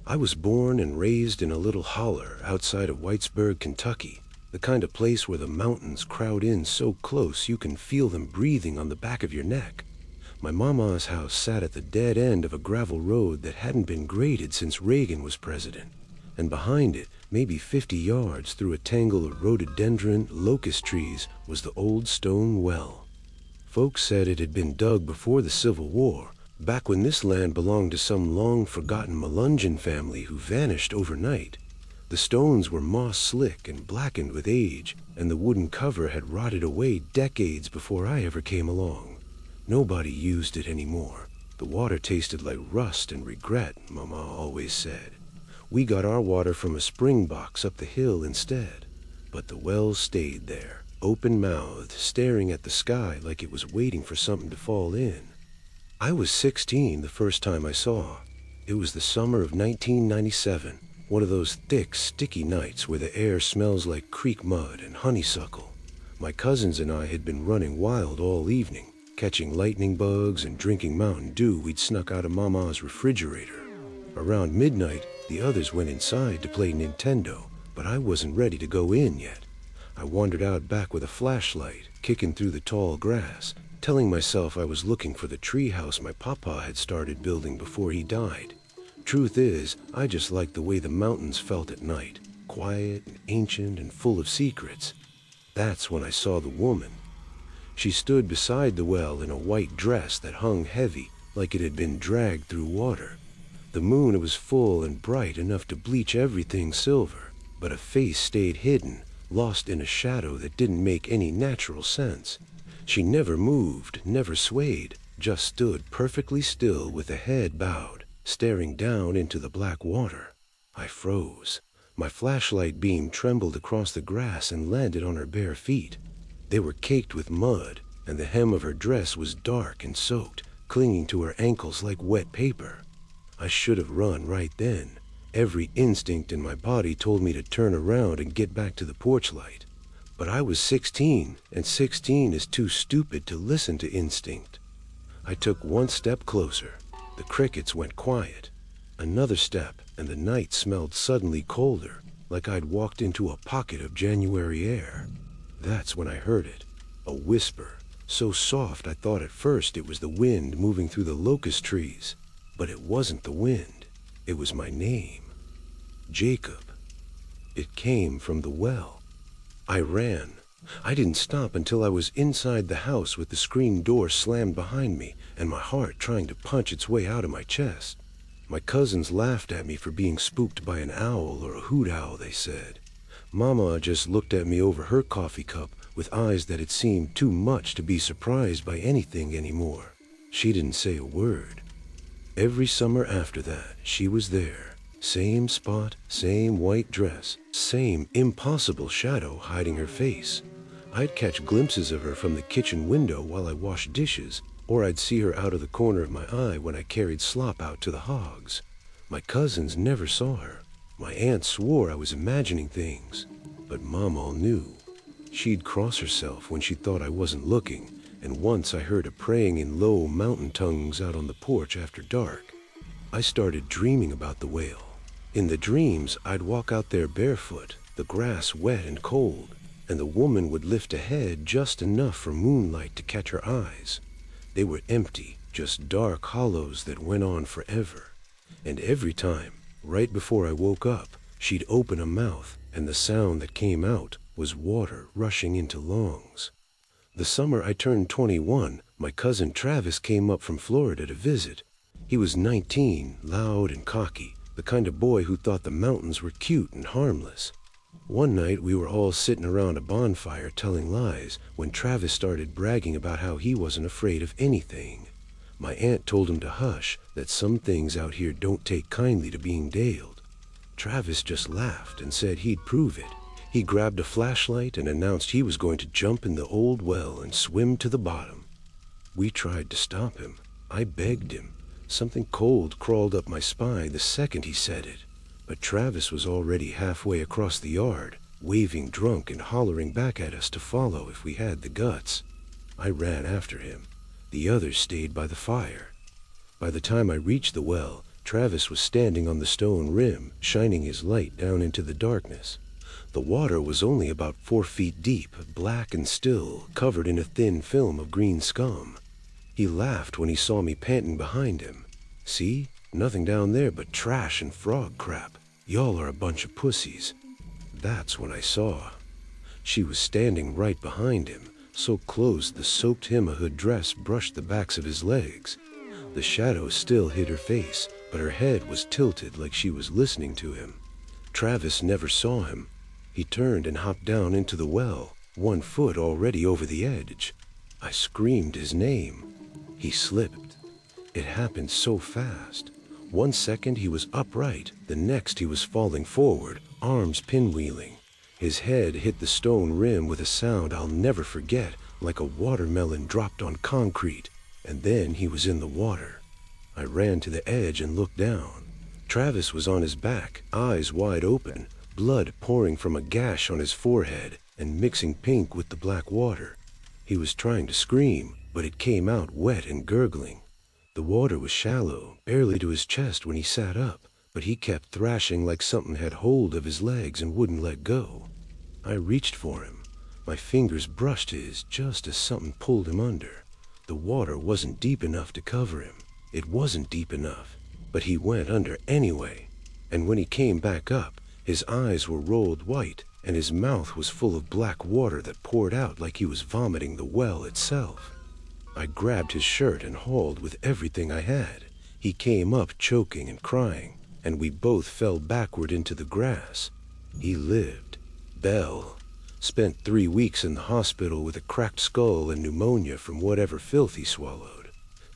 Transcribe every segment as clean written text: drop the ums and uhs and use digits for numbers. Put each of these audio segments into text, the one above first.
I was born and raised in a little holler outside of Whitesburg, Kentucky, the kind of place where the mountains crowd in so close you can feel them breathing on the back of your neck. My mama's house sat at the dead end of a gravel road that hadn't been graded since Reagan was president, and behind it, maybe 50 yards through a tangle of rhododendron locust trees, was the old stone well. Folks said it had been dug before the Civil War, back when this land belonged to some long-forgotten Melungeon family who vanished overnight. The stones were moss-slick and blackened with age, and the wooden cover had rotted away decades before I ever came along. Nobody used it anymore. The water tasted like rust and regret, Mama always said. We got our water from a spring box up the hill instead. But the well stayed there, open-mouthed, staring at the sky like it was waiting for something to fall in. I was 16 the first time I saw. It was the summer of 1997, one of those thick, sticky nights where the air smells like creek mud and honeysuckle. My cousins and I had been running wild all evening, catching lightning bugs and drinking Mountain Dew we'd snuck out of Mama's refrigerator. Around midnight, the others went inside to play Nintendo, but I wasn't ready to go in yet. I wandered out back with a flashlight, kicking through the tall grass, telling myself I was looking for the treehouse my papa had started building before he died. Truth is, I just liked the way the mountains felt at night, quiet and ancient and full of secrets. That's when I saw the woman. She stood beside the well in a white dress that hung heavy, like it had been dragged through water. The moon was full and bright enough to bleach everything silver, but a face stayed hidden, lost in a shadow that didn't make any natural sense. She never moved, never swayed, just stood perfectly still with a head bowed, staring down into the black water. I froze. My flashlight beam trembled across the grass and landed on her bare feet. They were caked with mud, and the hem of her dress was dark and soaked, clinging to her ankles like wet paper. I should have run right then. Every instinct in my body told me to turn around and get back to the porch light. But I was 16, and 16 is too stupid to listen to instinct. I took one step closer. The crickets went quiet. Another step, and the night smelled suddenly colder, like I'd walked into a pocket of January air. That's when I heard it. A whisper, so soft I thought at first it was the wind moving through the locust trees. But it wasn't the wind. It was my name. Jacob. It came from the well. I ran. I didn't stop until I was inside the house with the screen door slammed behind me and my heart trying to punch its way out of my chest. My cousins laughed at me for being spooked by an owl or a hoot owl, they said. Mama just looked at me over her coffee cup with eyes that had seemed too much to be surprised by anything anymore. She didn't say a word. Every summer after that, she was there. Same spot, same white dress, same impossible shadow hiding her face. I'd catch glimpses of her from the kitchen window while I washed dishes, or I'd see her out of the corner of my eye when I carried slop out to the hogs. My cousins never saw her. My aunt swore I was imagining things, but Mama knew. She'd cross herself when she thought I wasn't looking, and once I heard her praying in low mountain tongues out on the porch after dark. I started dreaming about the whale. In the dreams, I'd walk out there barefoot, the grass wet and cold, and the woman would lift a head just enough for moonlight to catch her eyes. They were empty, just dark hollows that went on forever. And every time, right before I woke up, she'd open a mouth, and the sound that came out was water rushing into lungs. The summer I turned 21, my cousin Travis came up from Florida to visit. He was 19, loud and cocky, the kind of boy who thought the mountains were cute and harmless. One night we were all sitting around a bonfire telling lies when Travis started bragging about how he wasn't afraid of anything. My aunt told him to hush, that some things out here don't take kindly to being daled. Travis just laughed and said he'd prove it. He grabbed a flashlight and announced he was going to jump in the old well and swim to the bottom. We tried to stop him. I begged him. Something cold crawled up my spine the second he said it. But Travis was already halfway across the yard, waving drunk and hollering back at us to follow if we had the guts. I ran after him. The others stayed by the fire. By the time I reached the well, Travis was standing on the stone rim, shining his light down into the darkness. The water was only about 4 feet deep, black and still, covered in a thin film of green scum. He laughed when he saw me panting behind him. "See? Nothing down there but trash and frog crap. Y'all are a bunch of pussies." That's when I saw. She was standing right behind him, so close the soaked hood dress brushed the backs of his legs. The shadow still hid her face, but her head was tilted like she was listening to him. Travis never saw him. He turned and hopped down into the well, 1 foot already over the edge. I screamed his name. He slipped. It happened so fast. 1 second he was upright, the next he was falling forward, arms pinwheeling. His head hit the stone rim with a sound I'll never forget, like a watermelon dropped on concrete, and then he was in the water. I ran to the edge and looked down. Travis was on his back, eyes wide open, blood pouring from a gash on his forehead and mixing pink with the black water. He was trying to scream, but it came out wet and gurgling. The water was shallow, barely to his chest when he sat up, but he kept thrashing like something had hold of his legs and wouldn't let go. I reached for him. My fingers brushed his just as something pulled him under. The water wasn't deep enough to cover him. It wasn't deep enough, but he went under anyway. And when he came back up, his eyes were rolled white, and his mouth was full of black water that poured out like he was vomiting the well itself. I grabbed his shirt and hauled with everything I had. He came up choking and crying, and we both fell backward into the grass. He lived. Belle. Spent 3 weeks in the hospital with a cracked skull and pneumonia from whatever filth he swallowed.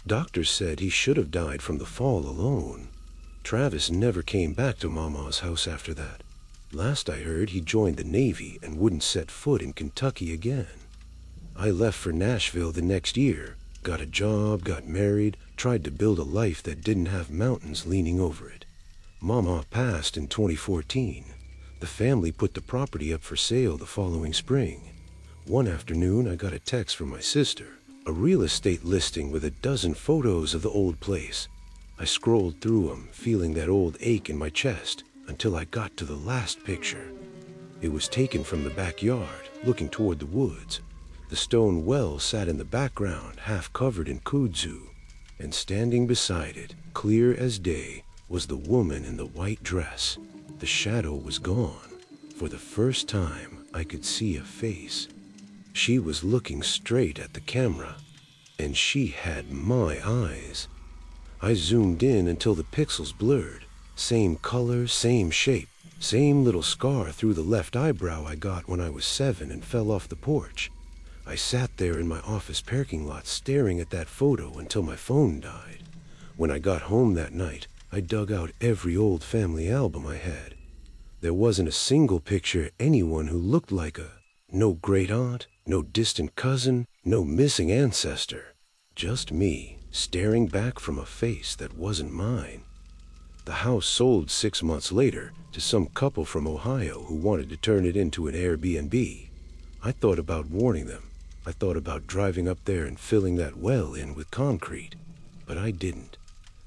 Doctors said he should have died from the fall alone. Travis never came back to Mama's house after that. Last I heard, he joined the Navy and wouldn't set foot in Kentucky again. I left for Nashville the next year, got a job, got married, tried to build a life that didn't have mountains leaning over it. Mama passed in 2014. The family put the property up for sale the following spring. One afternoon, I got a text from my sister, a real estate listing with a dozen photos of the old place. I scrolled through them, feeling that old ache in my chest, until I got to the last picture. It was taken from the backyard, looking toward the woods. The stone well sat in the background, half covered in kudzu, and standing beside it, clear as day, was the woman in the white dress. The shadow was gone. For the first time, I could see a face. She was looking straight at the camera, and she had my eyes. I zoomed in until the pixels blurred. Same color, same shape, same little scar through the left eyebrow I got when I was 7 and fell off the porch. I sat there in my office parking lot staring at that photo until my phone died. When I got home that night, I dug out every old family album I had. There wasn't a single picture of anyone who looked like no great aunt, no distant cousin, no missing ancestor. Just me, staring back from a face that wasn't mine. The house sold 6 months later to some couple from Ohio who wanted to turn it into an Airbnb. I thought about warning them. I thought about driving up there and filling that well in with concrete. But I didn't.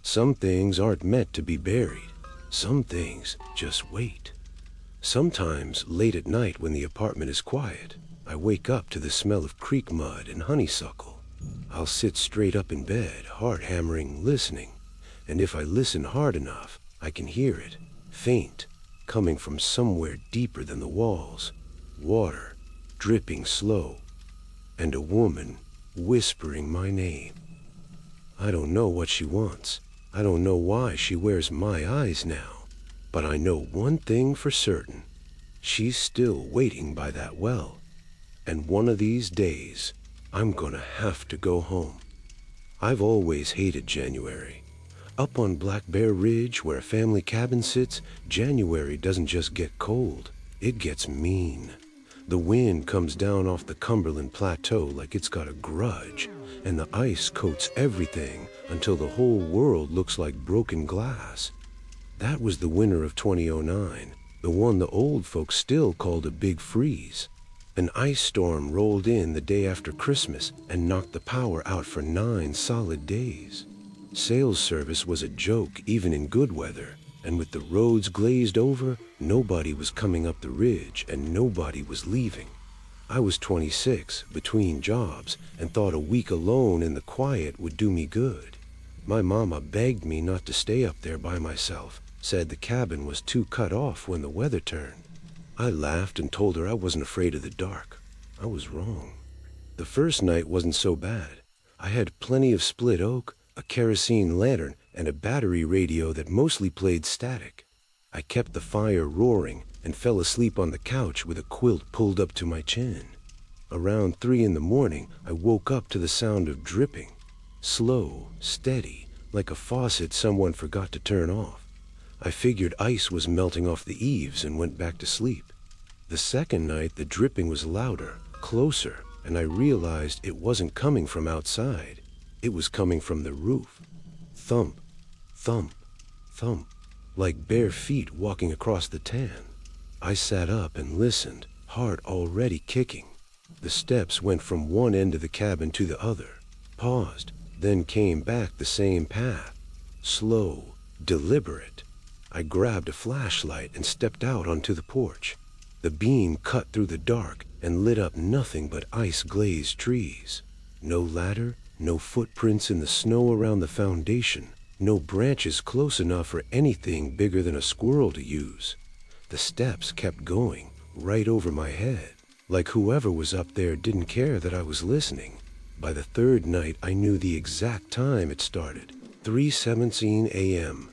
Some things aren't meant to be buried. Some things just wait. Sometimes, late at night when the apartment is quiet, I wake up to the smell of creek mud and honeysuckle. I'll sit straight up in bed, heart hammering, listening. And if I listen hard enough, I can hear it, faint, coming from somewhere deeper than the walls. Water, dripping slow, and a woman whispering my name. I don't know what she wants. I don't know why she wears my eyes now, but I know one thing for certain. She's still waiting by that well, and one of these days, I'm gonna have to go home. I've always hated January. Up on Black Bear Ridge, where a family cabin sits, January doesn't just get cold, it gets mean. The wind comes down off the Cumberland Plateau like it's got a grudge, and the ice coats everything until the whole world looks like broken glass. That was the winter of 2009, the one the old folks still called a big freeze. An ice storm rolled in the day after Christmas and knocked the power out for 9 solid days. Sales service was a joke even in good weather, and with the roads glazed over, nobody was coming up the ridge and nobody was leaving. I was 26, between jobs, and thought a week alone in the quiet would do me good. My mama begged me not to stay up there by myself, said the cabin was too cut off when the weather turned. I laughed and told her I wasn't afraid of the dark. I was wrong. The first night wasn't so bad. I had plenty of split oak, a kerosene lantern, and a battery radio that mostly played static. I kept the fire roaring and fell asleep on the couch with a quilt pulled up to my chin. Around 3 in the morning, I woke up to the sound of dripping. Slow, steady, like a faucet someone forgot to turn off. I figured ice was melting off the eaves and went back to sleep. The second night, the dripping was louder, closer, and I realized it wasn't coming from outside. It was coming from the roof. Thump, thump, thump, like bare feet walking across the tan. I sat up and listened, heart already kicking. The steps went from one end of the cabin to the other, paused, then came back the same path. Slow, deliberate. I grabbed a flashlight and stepped out onto the porch. The beam cut through the dark and lit up nothing but ice-glazed trees. No ladder, no footprints in the snow around the foundation, no branches close enough for anything bigger than a squirrel to use. The steps kept going, right over my head, like whoever was up there didn't care that I was listening. By the third night, I knew the exact time it started, 3:17 a.m.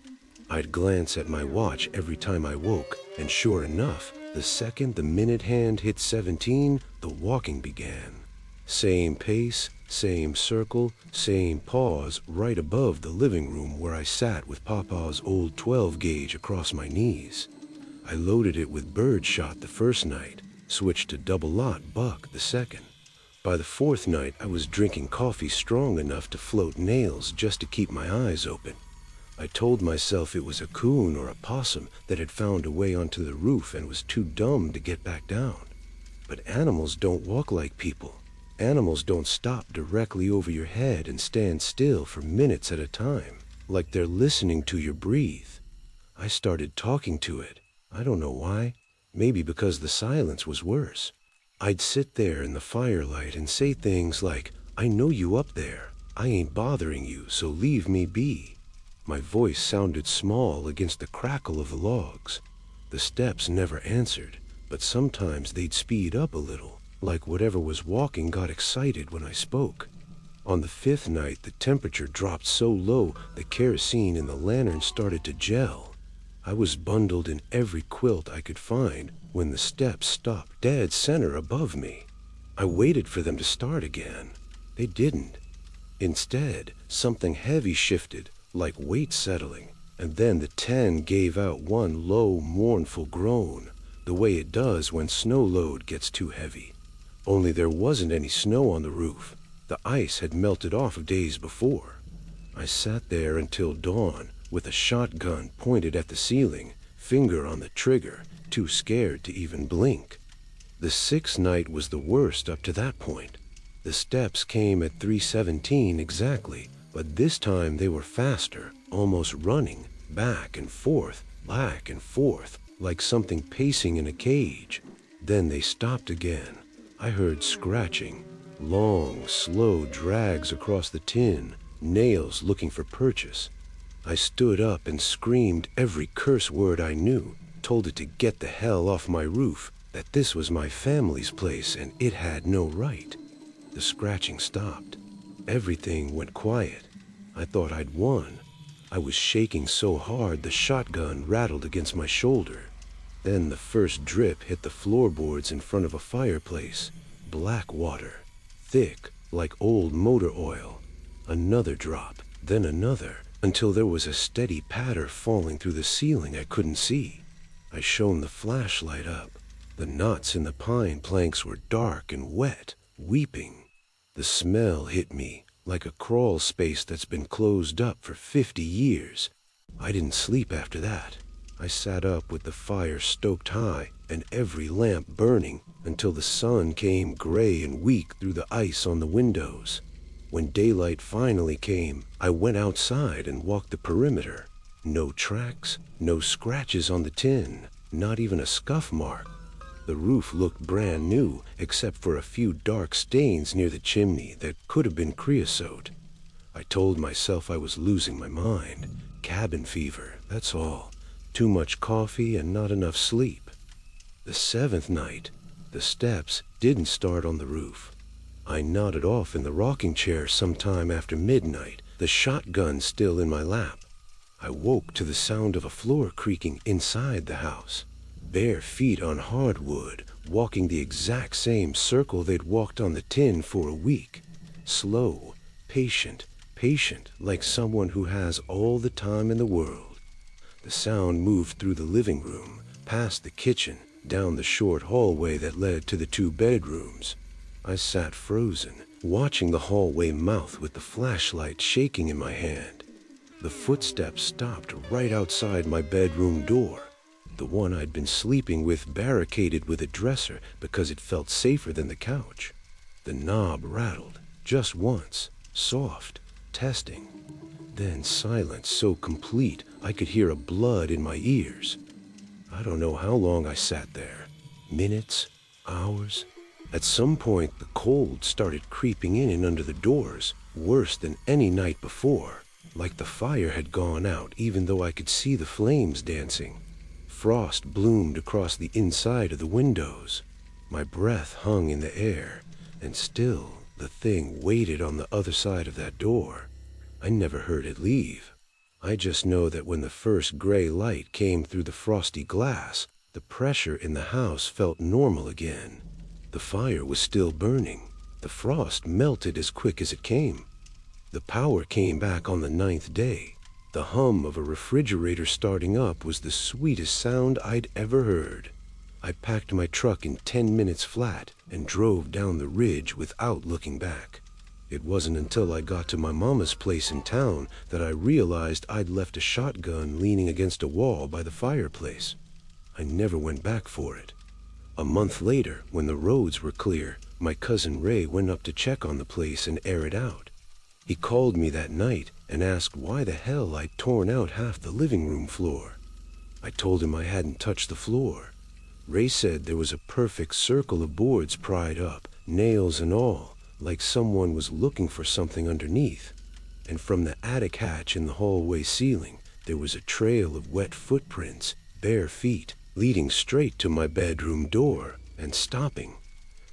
I'd glance at my watch every time I woke, and sure enough, the second the minute hand hit 17, the walking began. Same pace, same circle, same pause right above the living room where I sat with Papa's old 12 gauge across my knees. I loaded it with birdshot the first night, switched to double-lot buck the second. By the fourth night, I was drinking coffee strong enough to float nails just to keep my eyes open. I told myself it was a coon or a possum that had found a way onto the roof and was too dumb to get back down. But animals don't walk like people. Animals don't stop directly over your head and stand still for minutes at a time, like they're listening to you breathe. I started talking to it. I don't know why. Maybe because the silence was worse. I'd sit there in the firelight and say things like, "I know you up there. I ain't bothering you, so leave me be." My voice sounded small against the crackle of the logs. The steps never answered, but sometimes they'd speed up a little, like whatever was walking got excited when I spoke. On the fifth night, the temperature dropped so low the kerosene in the lantern started to gel. I was bundled in every quilt I could find when the steps stopped dead center above me. I waited for them to start again. They didn't. Instead, something heavy shifted, like weight settling, and then the 10 gave out one low, mournful groan, the way it does when snow load gets too heavy. Only there wasn't any snow on the roof. The ice had melted off days before. I sat there until dawn, with a shotgun pointed at the ceiling, finger on the trigger, too scared to even blink. The sixth night was the worst up to that point. The steps came at 3:17 exactly, but this time they were faster, almost running, back and forth, like something pacing in a cage. Then they stopped again. I heard scratching, long, slow drags across the tin, nails looking for purchase. I stood up and screamed every curse word I knew, told it to get the hell off my roof, that this was my family's place and it had no right. The scratching stopped. Everything went quiet. I thought I'd won. I was shaking so hard the shotgun rattled against my shoulder. Then the first drip hit the floorboards in front of a fireplace. Black water, thick like old motor oil. Another drop, then another, until there was a steady patter falling through the ceiling I couldn't see. I shone the flashlight up. The knots in the pine planks were dark and wet, weeping. The smell hit me like a crawl space that's been closed up for 50 years. I didn't sleep after that. I sat up with the fire stoked high and every lamp burning until the sun came gray and weak through the ice on the windows. When daylight finally came, I went outside and walked the perimeter. No tracks, no scratches on the tin, not even a scuff mark. The roof looked brand new, except for a few dark stains near the chimney that could have been creosote. I told myself I was losing my mind. Cabin fever, that's all. Too much coffee and not enough sleep. The 7th night, the steps didn't start on the roof. I nodded off in the rocking chair sometime after midnight, the shotgun still in my lap. I woke to the sound of a floor creaking inside the house. Bare feet on hardwood, walking the exact same circle they'd walked on the tin for a week. Slow, patient, like someone who has all the time in the world. The sound moved through the living room, past the kitchen, down the short hallway that led to the 2 bedrooms. I sat frozen, watching the hallway mouth with the flashlight shaking in my hand. The footsteps stopped right outside my bedroom door, the one I'd been sleeping with barricaded with a dresser because it felt safer than the couch. The knob rattled, just once, soft, testing. Then silence so complete I could hear a blood in my ears. I don't know how long I sat there. Minutes, hours. At some point, the cold started creeping in under the doors, worse than any night before, like the fire had gone out even though I could see the flames dancing. Frost bloomed across the inside of the windows. My breath hung in the air, and still the thing waited on the other side of that door. I never heard it leave. I just know that when the first gray light came through the frosty glass, the pressure in the house felt normal again. The fire was still burning. The frost melted as quick as it came. The power came back on the 9th day. The hum of a refrigerator starting up was the sweetest sound I'd ever heard. I packed my truck in 10 minutes flat and drove down the ridge without looking back. It wasn't until I got to my mama's place in town that I realized I'd left a shotgun leaning against a wall by the fireplace. I never went back for it. A month later, when the roads were clear, my cousin Ray went up to check on the place and air it out. He called me that night and asked why the hell I'd torn out half the living room floor. I told him I hadn't touched the floor. Ray said there was a perfect circle of boards pried up, nails and all, like someone was looking for something underneath. And from the attic hatch in the hallway ceiling, there was a trail of wet footprints, bare feet, leading straight to my bedroom door and stopping.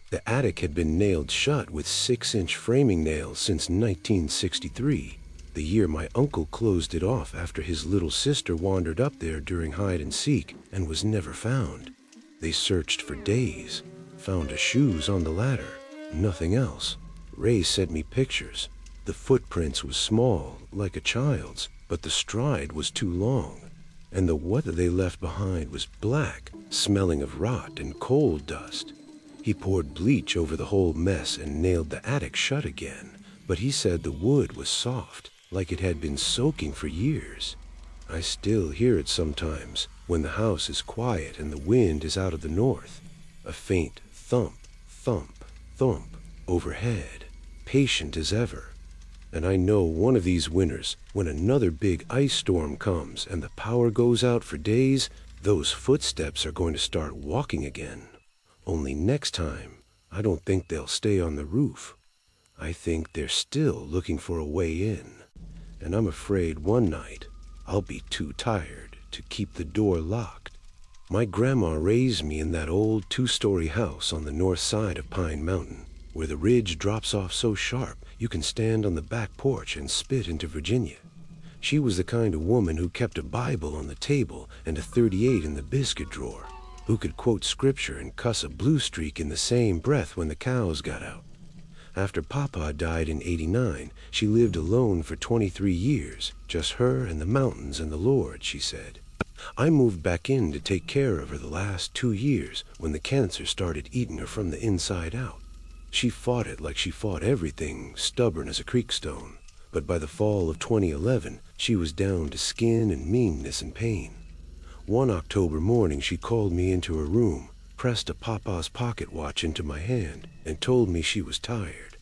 The attic had been nailed shut with 6-inch framing nails since 1963, the year my uncle closed it off after his little sister wandered up there during hide and seek and was never found. They searched for days, found her shoes on the ladder, nothing else. Ray sent me pictures. The footprints was small, like a child's, but the stride was too long, and the what they left behind was black, smelling of rot and coal dust. He poured bleach over the whole mess and nailed the attic shut again, but he said the wood was soft, like it had been soaking for years. I still hear it sometimes, when the house is quiet and the wind is out of the north. A faint thump, thump, thump overhead, patient as ever. And I know one of these winters, when another big ice storm comes and the power goes out for days, those footsteps are going to start walking again. Only next time, I don't think they'll stay on the roof. I think they're still looking for a way in. And I'm afraid one night, I'll be too tired to keep the door locked. My grandma raised me in that old 2-story house on the north side of Pine Mountain, where the ridge drops off so sharp you can stand on the back porch and spit into Virginia. She was the kind of woman who kept a Bible on the table and a .38 in the biscuit drawer, who could quote scripture and cuss a blue streak in the same breath when the cows got out. After Papa died in '89, she lived alone for 23 years, just her and the mountains and the Lord, she said. I moved back in to take care of her the last 2 years when the cancer started eating her from the inside out. She fought it like she fought everything, stubborn as a creek stone. But by the fall of 2011, she was down to skin and meanness and pain. One October morning, she called me into her room, pressed a Papa's pocket watch into my hand, and told me she was tired.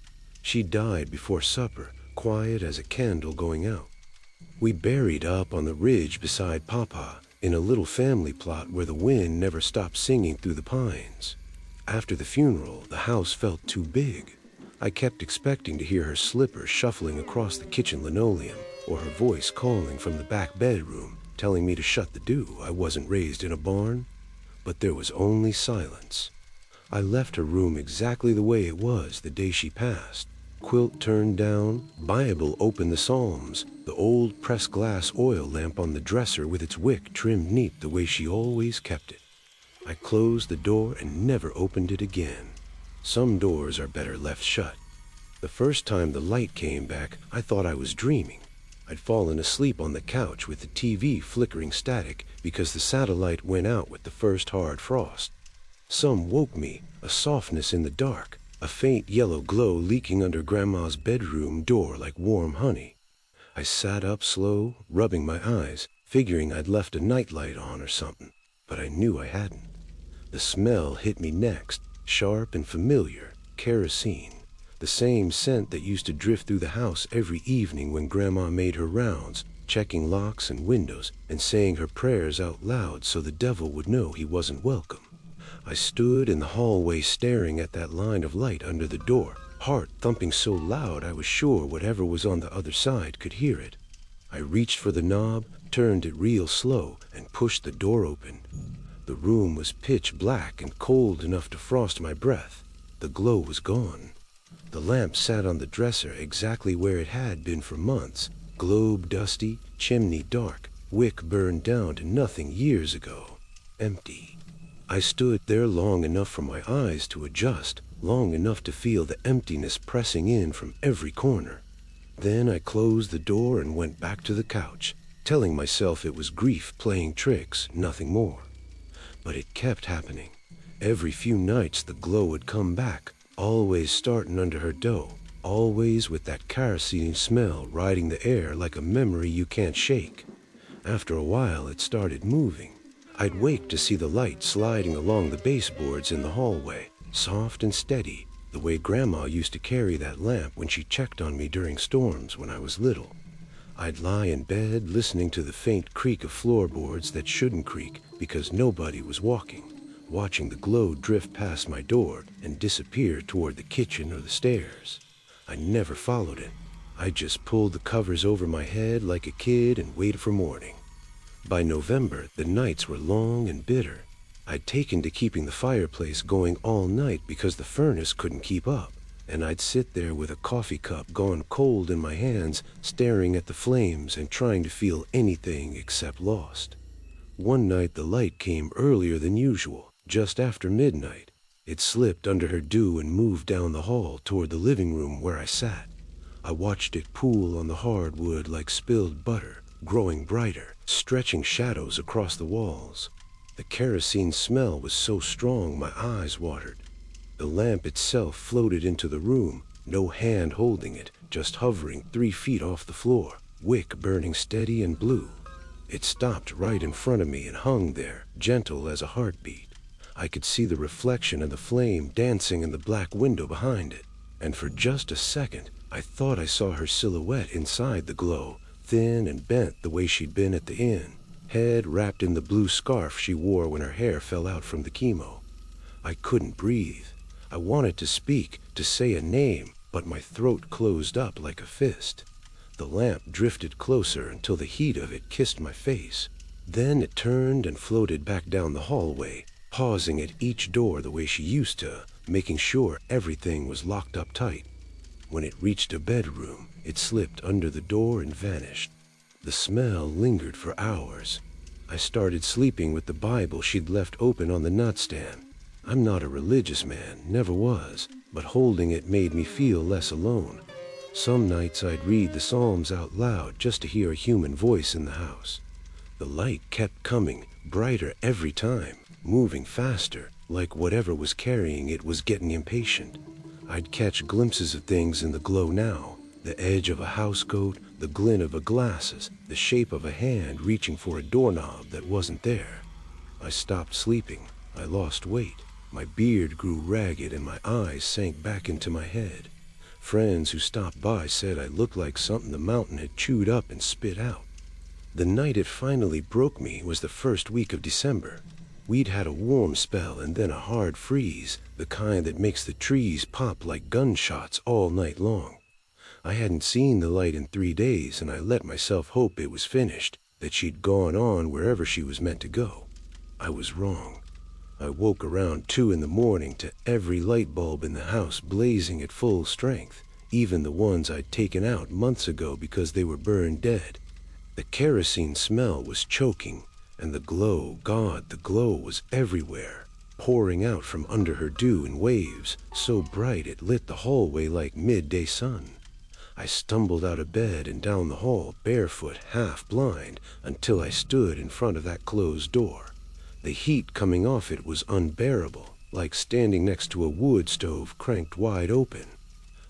She died before supper, quiet as a candle going out. We buried up on the ridge beside Papa, in a little family plot where the wind never stopped singing through the pines. After the funeral, the house felt too big. I kept expecting to hear her slippers shuffling across the kitchen linoleum, or her voice calling from the back bedroom, telling me to shut the door. I wasn't raised in a barn. But there was only silence. I left her room exactly the way it was the day she passed. Quilt turned down, Bible open the Psalms, the old pressed glass oil lamp on the dresser with its wick trimmed neat the way she always kept it. I closed the door and never opened it again. Some doors are better left shut. The first time the light came back, I thought I was dreaming. I'd fallen asleep on the couch with the TV flickering static because the satellite went out with the first hard frost. Some woke me, a softness in the dark, a faint yellow glow leaking under Grandma's bedroom door like warm honey. I sat up slow, rubbing my eyes, figuring I'd left a nightlight on or something, but I knew I hadn't. The smell hit me next, sharp and familiar, kerosene. The same scent that used to drift through the house every evening when Grandma made her rounds, checking locks and windows and saying her prayers out loud so the devil would know he wasn't welcome. I stood in the hallway staring at that line of light under the door, heart thumping so loud I was sure whatever was on the other side could hear it. I reached for the knob, turned it real slow, and pushed the door open. The room was pitch black and cold enough to frost my breath. The glow was gone. The lamp sat on the dresser exactly where it had been for months, globe dusty, chimney dark, wick burned down to nothing years ago. Empty. I stood there long enough for my eyes to adjust, long enough to feel the emptiness pressing in from every corner. Then I closed the door and went back to the couch, telling myself it was grief playing tricks, nothing more. But it kept happening. Every few nights the glow would come back, always starting under her dough, always with that kerosene smell riding the air like a memory you can't shake. After a while it started moving. I'd wake to see the light sliding along the baseboards in the hallway, soft and steady, the way Grandma used to carry that lamp when she checked on me during storms when I was little. I'd lie in bed listening to the faint creak of floorboards that shouldn't creak because nobody was walking, watching the glow drift past my door and disappear toward the kitchen or the stairs. I never followed it. I just pulled the covers over my head like a kid and waited for morning. By November, the nights were long and bitter. I'd taken to keeping the fireplace going all night because the furnace couldn't keep up, and I'd sit there with a coffee cup gone cold in my hands, staring at the flames and trying to feel anything except lost. One night the light came earlier than usual, just after midnight. It slipped under her dew and moved down the hall toward the living room where I sat. I watched it pool on the hardwood like spilled butter, growing brighter, stretching shadows across the walls. The kerosene smell was so strong my eyes watered. The lamp itself floated into the room, no hand holding it, just hovering 3 feet off the floor, wick burning steady and blue. It stopped right in front of me and hung there, gentle as a heartbeat. I could see the reflection of the flame dancing in the black window behind it, and for just a second, I thought I saw her silhouette inside the glow, thin and bent the way she'd been at the inn, head wrapped in the blue scarf she wore when her hair fell out from the chemo. I couldn't breathe. I wanted to speak, to say a name, but my throat closed up like a fist. The lamp drifted closer until the heat of it kissed my face. Then it turned and floated back down the hallway, pausing at each door the way she used to, making sure everything was locked up tight. When it reached a bedroom, it slipped under the door and vanished. The smell lingered for hours. I started sleeping with the Bible she'd left open on the nightstand. I'm not a religious man, never was, but holding it made me feel less alone. Some nights I'd read the Psalms out loud just to hear a human voice in the house. The light kept coming, brighter every time, moving faster, like whatever was carrying it was getting impatient. I'd catch glimpses of things in the glow now, the edge of a housecoat, the glint of a glasses, the shape of a hand reaching for a doorknob that wasn't there. I stopped sleeping. I lost weight. My beard grew ragged and my eyes sank back into my head. Friends who stopped by said I looked like something the mountain had chewed up and spit out. The night it finally broke me was the first week of December. We'd had a warm spell and then a hard freeze, the kind that makes the trees pop like gunshots all night long. I hadn't seen the light in 3 days, and I let myself hope it was finished, that she'd gone on wherever she was meant to go. I was wrong. I woke around 2 in the morning to every light bulb in the house blazing at full strength, even the ones I'd taken out months ago because they were burned dead. The kerosene smell was choking, and the glow, God, the glow was everywhere, pouring out from under her dew in waves, so bright it lit the hallway like midday sun. I stumbled out of bed and down the hall, barefoot, half blind, until I stood in front of that closed door. The heat coming off it was unbearable, like standing next to a wood stove cranked wide open.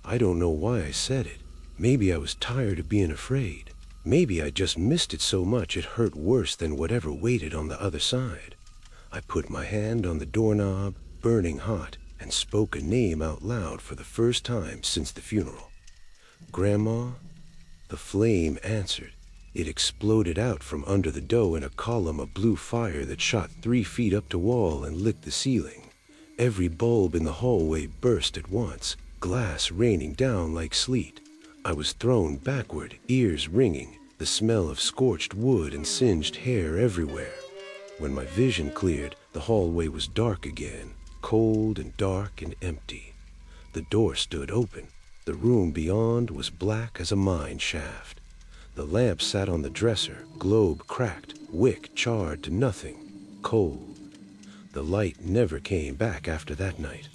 I don't know why I said it. Maybe I was tired of being afraid. Maybe I just missed it so much it hurt worse than whatever waited on the other side. I put my hand on the doorknob, burning hot, and spoke a name out loud for the first time since the funeral. Grandma? The flame answered. It exploded out from under the dough in a column of blue fire that shot 3 feet up to wall and lit the ceiling. Every bulb in the hallway burst at once, glass raining down like sleet. I was thrown backward, ears ringing, the smell of scorched wood and singed hair everywhere. When my vision cleared, the hallway was dark again, cold and dark and empty. The door stood open. The room beyond was black as a mine shaft. The lamp sat on the dresser, globe cracked, wick charred to nothing, cold. The light never came back after that night.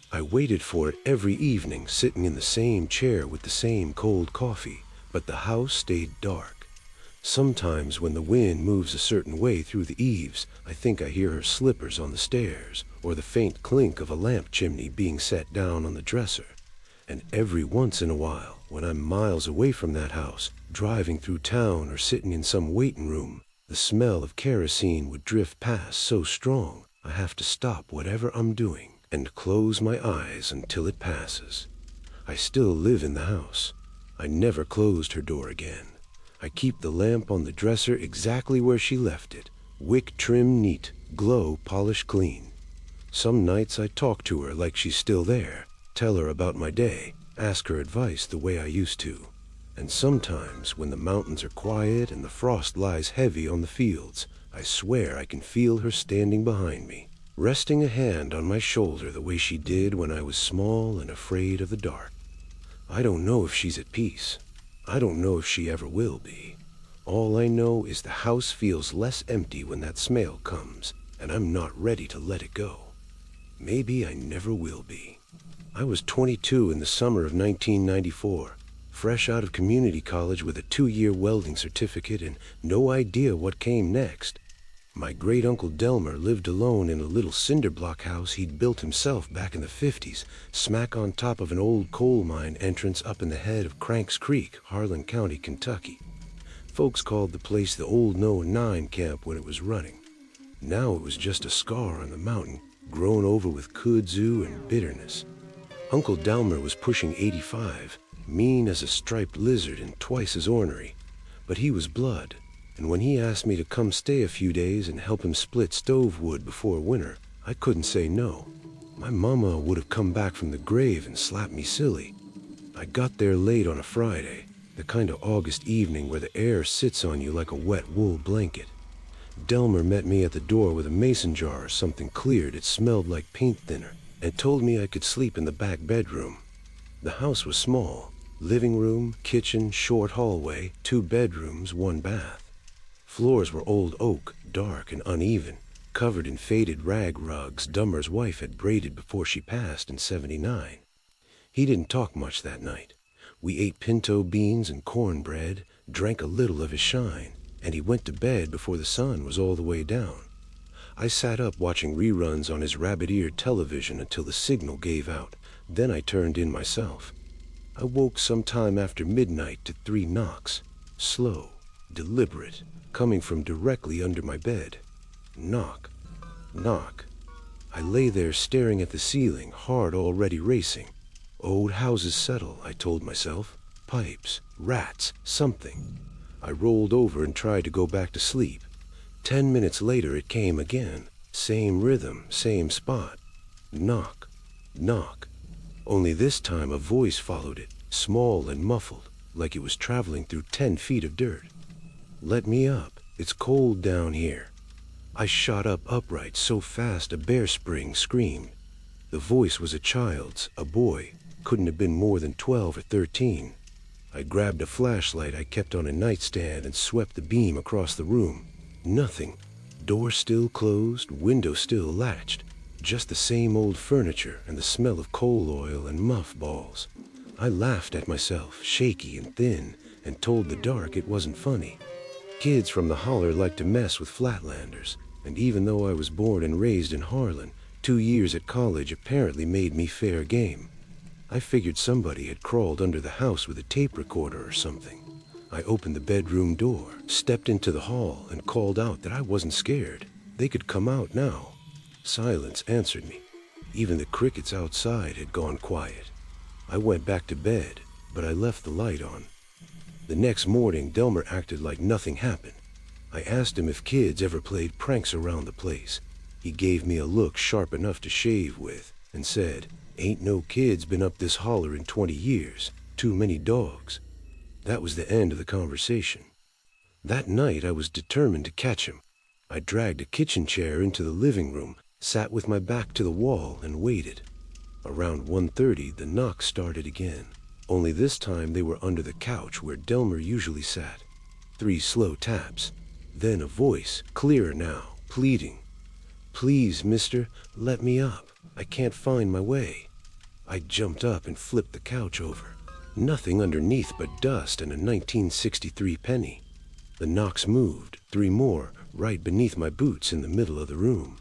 I waited for it every evening, sitting in the same chair with the same cold coffee, but the house stayed dark. Sometimes when the wind moves a certain way through the eaves, I think I hear her slippers on the stairs, or the faint clink of a lamp chimney being set down on the dresser. And every once in a while, when I'm miles away from that house, driving through town or sitting in some waiting room, the smell of kerosene would drift past so strong I have to stop whatever I'm doing and close my eyes until it passes. I still live in the house. I never closed her door again. I keep the lamp on the dresser exactly where she left it, wick trim neat, glow polished clean. Some nights I talk to her like she's still there, tell her about my day, ask her advice the way I used to. And sometimes, when the mountains are quiet and the frost lies heavy on the fields, I swear I can feel her standing behind me, resting a hand on my shoulder the way she did when I was small and afraid of the dark. I don't know if she's at peace. I don't know if she ever will be. All I know is the house feels less empty when that smell comes, and I'm not ready to let it go. Maybe I never will be. I was 22 in the summer of 1994, fresh out of community college with a 2-year welding certificate and no idea what came next. My great-uncle Delmer lived alone in a little cinder block house he'd built himself back in the 50s, smack on top of an old coal mine entrance up in the head of Cranks Creek, Harlan County, Kentucky. Folks called the place the old No. 9 camp when it was running. Now it was just a scar on the mountain, grown over with kudzu and bitterness. Uncle Delmer was pushing 85, mean as a striped lizard and twice as ornery, but he was blood. And when he asked me to come stay a few days and help him split stove wood before winter, I couldn't say no. My mama would have come back from the grave and slapped me silly. I got there late on a Friday, the kind of August evening where the air sits on you like a wet wool blanket. Delmer met me at the door with a mason jar or something clear that smelled like paint thinner, and told me I could sleep in the back bedroom. The house was small, living room, kitchen, short hallway, 2 bedrooms, 1 bath. Floors were old oak, dark and uneven, covered in faded rag rugs Delmer's wife had braided before she passed in '79. He didn't talk much that night. We ate pinto beans and cornbread, drank a little of his shine, and he went to bed before the sun was all the way down. I sat up watching reruns on his rabbit-eared television until the signal gave out. Then I turned in myself. I woke sometime after midnight to 3 knocks, slow, deliberate, coming from directly under my bed. Knock, knock. I lay there staring at the ceiling, heart already racing. Old houses settle, I told myself. Pipes, rats, something. I rolled over and tried to go back to sleep. 10 minutes later it came again. Same rhythm, same spot. Knock, knock. Only this time a voice followed it, small and muffled, like it was traveling through 10 feet of dirt. Let me up, it's cold down here. I shot up upright so fast a bear spring screamed. The voice was a child's, a boy, couldn't have been more than 12 or 13. I grabbed a flashlight I kept on a nightstand and swept the beam across the room. Nothing. Door still closed, window still latched. Just the same old furniture and the smell of coal oil and muff balls. I laughed at myself, shaky and thin, and told the dark it wasn't funny. Kids from the holler like to mess with flatlanders, and even though I was born and raised in Harlan, 2 years at college apparently made me fair game. I figured somebody had crawled under the house with a tape recorder or something. I opened the bedroom door, stepped into the hall, and called out that I wasn't scared. They could come out now. Silence answered me. Even the crickets outside had gone quiet. I went back to bed, but I left the light on. The next morning, Delmer acted like nothing happened. I asked him if kids ever played pranks around the place. He gave me a look sharp enough to shave with and said, "Ain't no kids been up this holler in 20 years. Too many dogs." That was the end of the conversation. That night I was determined to catch him. I dragged a kitchen chair into the living room, sat with my back to the wall, and waited. Around 1:30 the knocks started again. Only this time they were under the couch where Delmer usually sat. 3 slow taps. Then a voice, clearer now, pleading. "Please, mister, let me up. I can't find my way." I jumped up and flipped the couch over. Nothing underneath but dust and a 1963 penny. The knocks moved, 3 more, right beneath my boots in the middle of the room.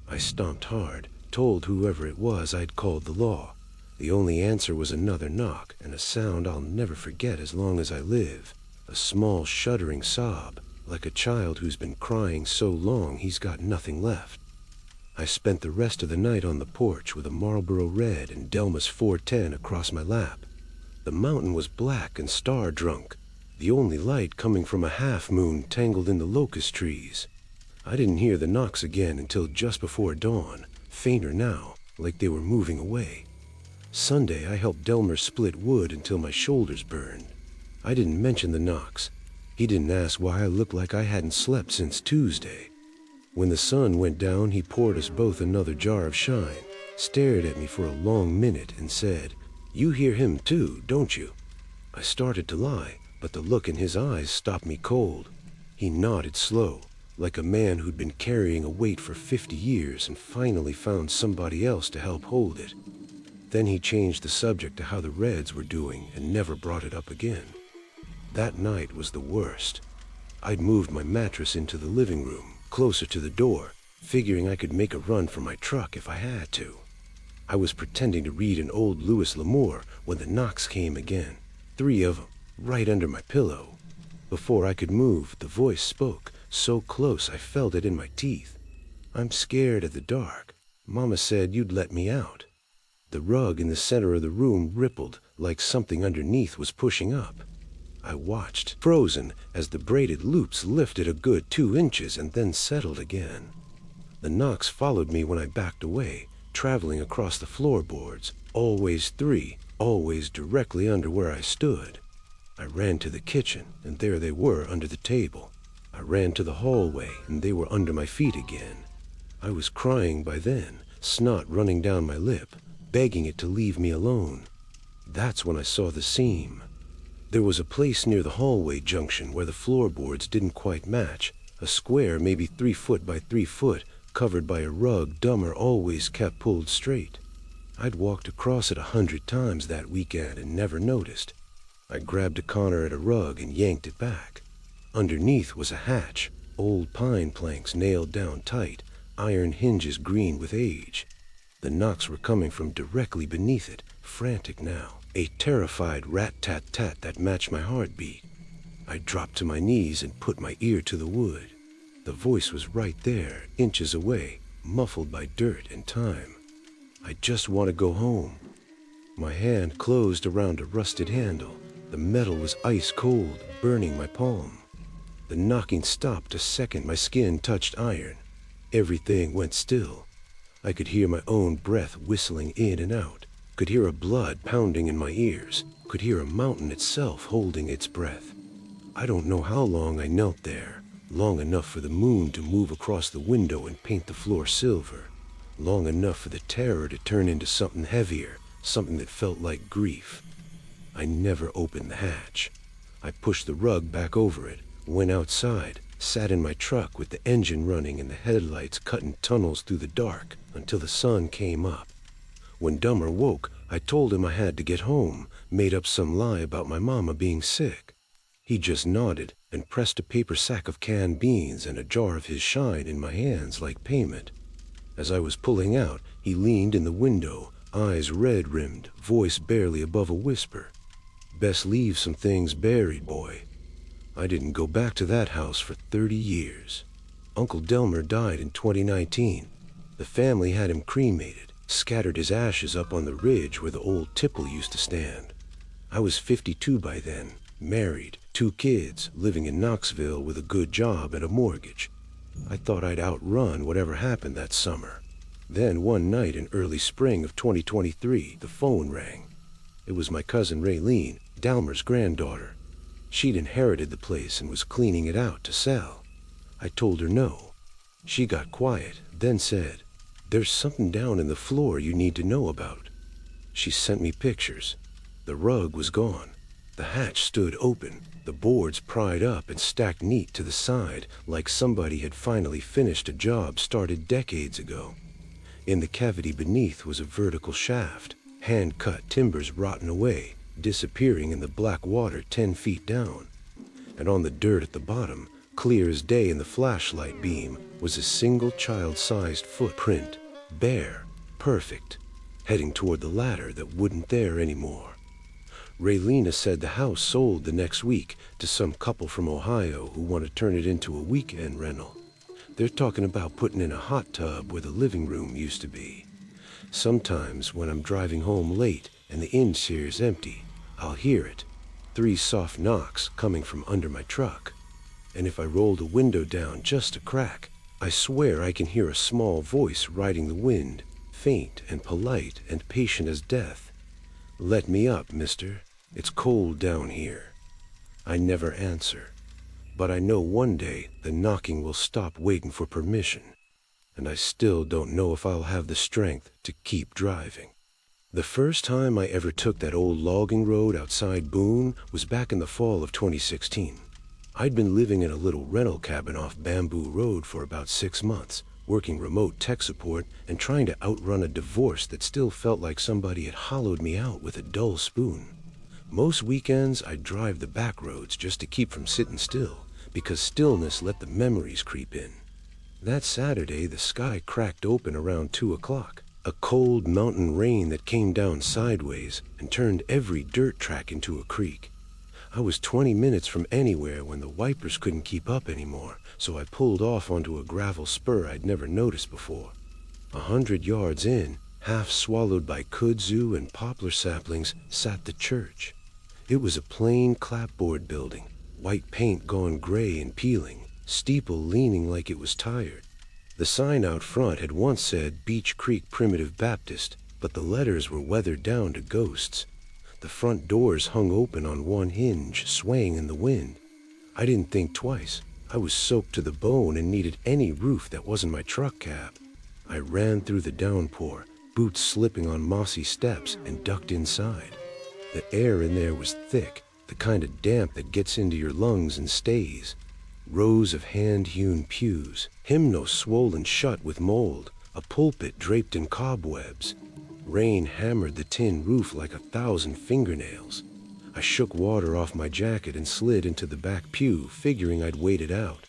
I stomped hard, told whoever it was I'd called the law. The only answer was another knock, and a sound I'll never forget as long as I live. A small shuddering sob, like a child who's been crying so long he's got nothing left. I spent the rest of the night on the porch with a Marlboro Red and Delma's 410 across my lap. The mountain was black and star-drunk, the only light coming from a half-moon tangled in the locust trees. I didn't hear the knocks again until just before dawn, fainter now, like they were moving away. Sunday, I helped Delmer split wood until my shoulders burned. I didn't mention the knocks. He didn't ask why I looked like I hadn't slept since Tuesday. When the sun went down, he poured us both another jar of shine, stared at me for a long minute, and said, "You hear him too, don't you?" I started to lie, but the look in his eyes stopped me cold. He nodded slow, like a man who'd been carrying a weight for 50 years and finally found somebody else to help hold it. Then he changed the subject to how the Reds were doing and never brought it up again. That night was the worst. I'd moved my mattress into the living room, closer to the door, figuring I could make a run for my truck if I had to. I was pretending to read an old Louis L'Amour when the knocks came again, 3 of them, right under my pillow. Before I could move, the voice spoke, so close I felt it in my teeth. "I'm scared of the dark. Mama said you'd let me out." The rug in the center of the room rippled like something underneath was pushing up. I watched, frozen, as the braided loops lifted a good 2 inches and then settled again. The knocks followed me when I backed away, traveling across the floorboards, always 3, always directly under where I stood. I ran to the kitchen, and there they were under the table. I ran to the hallway, and they were under my feet again. I was crying by then, snot running down my lip, begging it to leave me alone. That's when I saw the seam. There was a place near the hallway junction where the floorboards didn't quite match, a square maybe 3 foot by 3 foot, covered by a rug Delmer always kept pulled straight. I'd walked across it 100 times that weekend and never noticed. I grabbed a corner at a rug and yanked it back. Underneath was a hatch, old pine planks nailed down tight, iron hinges green with age. The knocks were coming from directly beneath it, frantic now, a terrified rat-tat-tat that matched my heartbeat. I dropped to my knees and put my ear to the wood. The voice was right there, inches away, muffled by dirt and time. "I just want to go home." My hand closed around a rusted handle. The metal was ice cold, burning my palm. The knocking stopped a second my skin touched iron. Everything went still. I could hear my own breath whistling in and out, could hear a blood pounding in my ears, could hear a mountain itself holding its breath. I don't know how long I knelt there, long enough for the moon to move across the window and paint the floor silver, long enough for the terror to turn into something heavier, something that felt like grief. I never opened the hatch. I pushed the rug back over it, went outside, sat in my truck with the engine running and the headlights cutting tunnels through the dark until the sun came up. When Dummer woke, I told him I had to get home, made up some lie about my mama being sick. He just nodded and pressed a paper sack of canned beans and a jar of his shine in my hands like payment. As I was pulling out, he leaned in the window, eyes red-rimmed, voice barely above a whisper. "Best leave some things buried, boy." I didn't go back to that house for 30 years. Uncle Delmer died in 2019. The family had him cremated, scattered his ashes up on the ridge where the old tipple used to stand. I was 52 by then, married, 2 kids, living in Knoxville with a good job and a mortgage. I thought I'd outrun whatever happened that summer. Then one night in early spring of 2023, the phone rang. It was my cousin Raylene, Dalmer's granddaughter. She'd inherited the place and was cleaning it out to sell. I told her no. She got quiet, then said, "There's something down in the floor you need to know about." She sent me pictures. The rug was gone. The hatch stood open, the boards pried up and stacked neat to the side, like somebody had finally finished a job started decades ago. In the cavity beneath was a vertical shaft, hand-cut timbers rotten away, disappearing in the black water 10 feet down. And on the dirt at the bottom, clear as day in the flashlight beam, was a single child-sized footprint, bare, perfect, heading toward the ladder that wouldn't there anymore. Raylena said the house sold the next week to some couple from Ohio who want to turn it into a weekend rental. They're talking about putting in a hot tub where the living room used to be. Sometimes when I'm driving home late and the interior's empty, I'll hear it, 3 soft knocks coming from under my truck. And if I roll the window down just a crack, I swear I can hear a small voice riding the wind, faint and polite and patient as death. "Let me up, mister. It's cold down here." I never answer, but I know one day the knocking will stop waiting for permission, and I still don't know if I'll have the strength to keep driving. The first time I ever took that old logging road outside Boone was back in the fall of 2016. I'd been living in a little rental cabin off Bamboo Road for about 6 months, working remote tech support and trying to outrun a divorce that still felt like somebody had hollowed me out with a dull spoon. Most weekends I'd drive the back roads just to keep from sitting still, because stillness let the memories creep in. That Saturday the sky cracked open around 2 o'clock. A cold mountain rain that came down sideways and turned every dirt track into a creek. I was 20 minutes from anywhere when the wipers couldn't keep up anymore, so I pulled off onto a gravel spur I'd never noticed before. 100 yards in, half swallowed by kudzu and poplar saplings, sat the church. It was a plain clapboard building, white paint gone gray and peeling, steeple leaning like it was tired. The sign out front had once said Beach Creek Primitive Baptist, but the letters were weathered down to ghosts. The front doors hung open on one hinge, swaying in the wind. I didn't think twice. I was soaked to the bone and needed any roof that wasn't my truck cab. I ran through the downpour, boots slipping on mossy steps, and ducked inside. The air in there was thick, the kind of damp that gets into your lungs and stays. Rows of hand-hewn pews, hymnals swollen shut with mold, a pulpit draped in cobwebs. Rain hammered the tin roof like 1,000 fingernails. I shook water off my jacket and slid into the back pew, figuring I'd wait it out.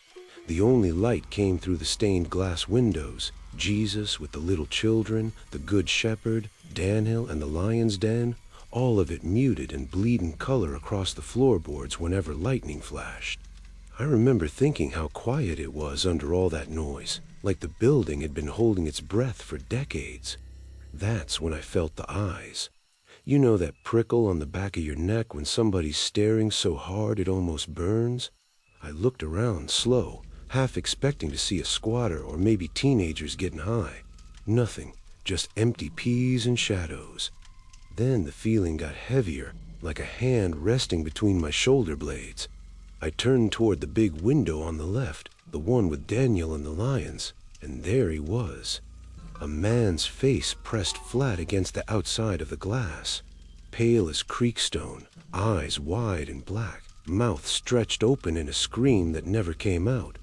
The only light came through the stained glass windows. Jesus with the little children, the Good Shepherd, Danhill and the Lion's Den, all of it muted and bleeding color across the floorboards whenever lightning flashed. I remember thinking how quiet it was under all that noise, like the building had been holding its breath for decades. That's when I felt the eyes. You know that prickle on the back of your neck when somebody's staring so hard it almost burns? I looked around slow, half expecting to see a squatter or maybe teenagers getting high. Nothing, just empty peas and shadows. Then the feeling got heavier, like a hand resting between my shoulder blades. I turned toward the big window on the left, the one with Daniel and the lions, and there he was. A man's face pressed flat against the outside of the glass, pale as creekstone, eyes wide and black, mouth stretched open in a scream that never came out.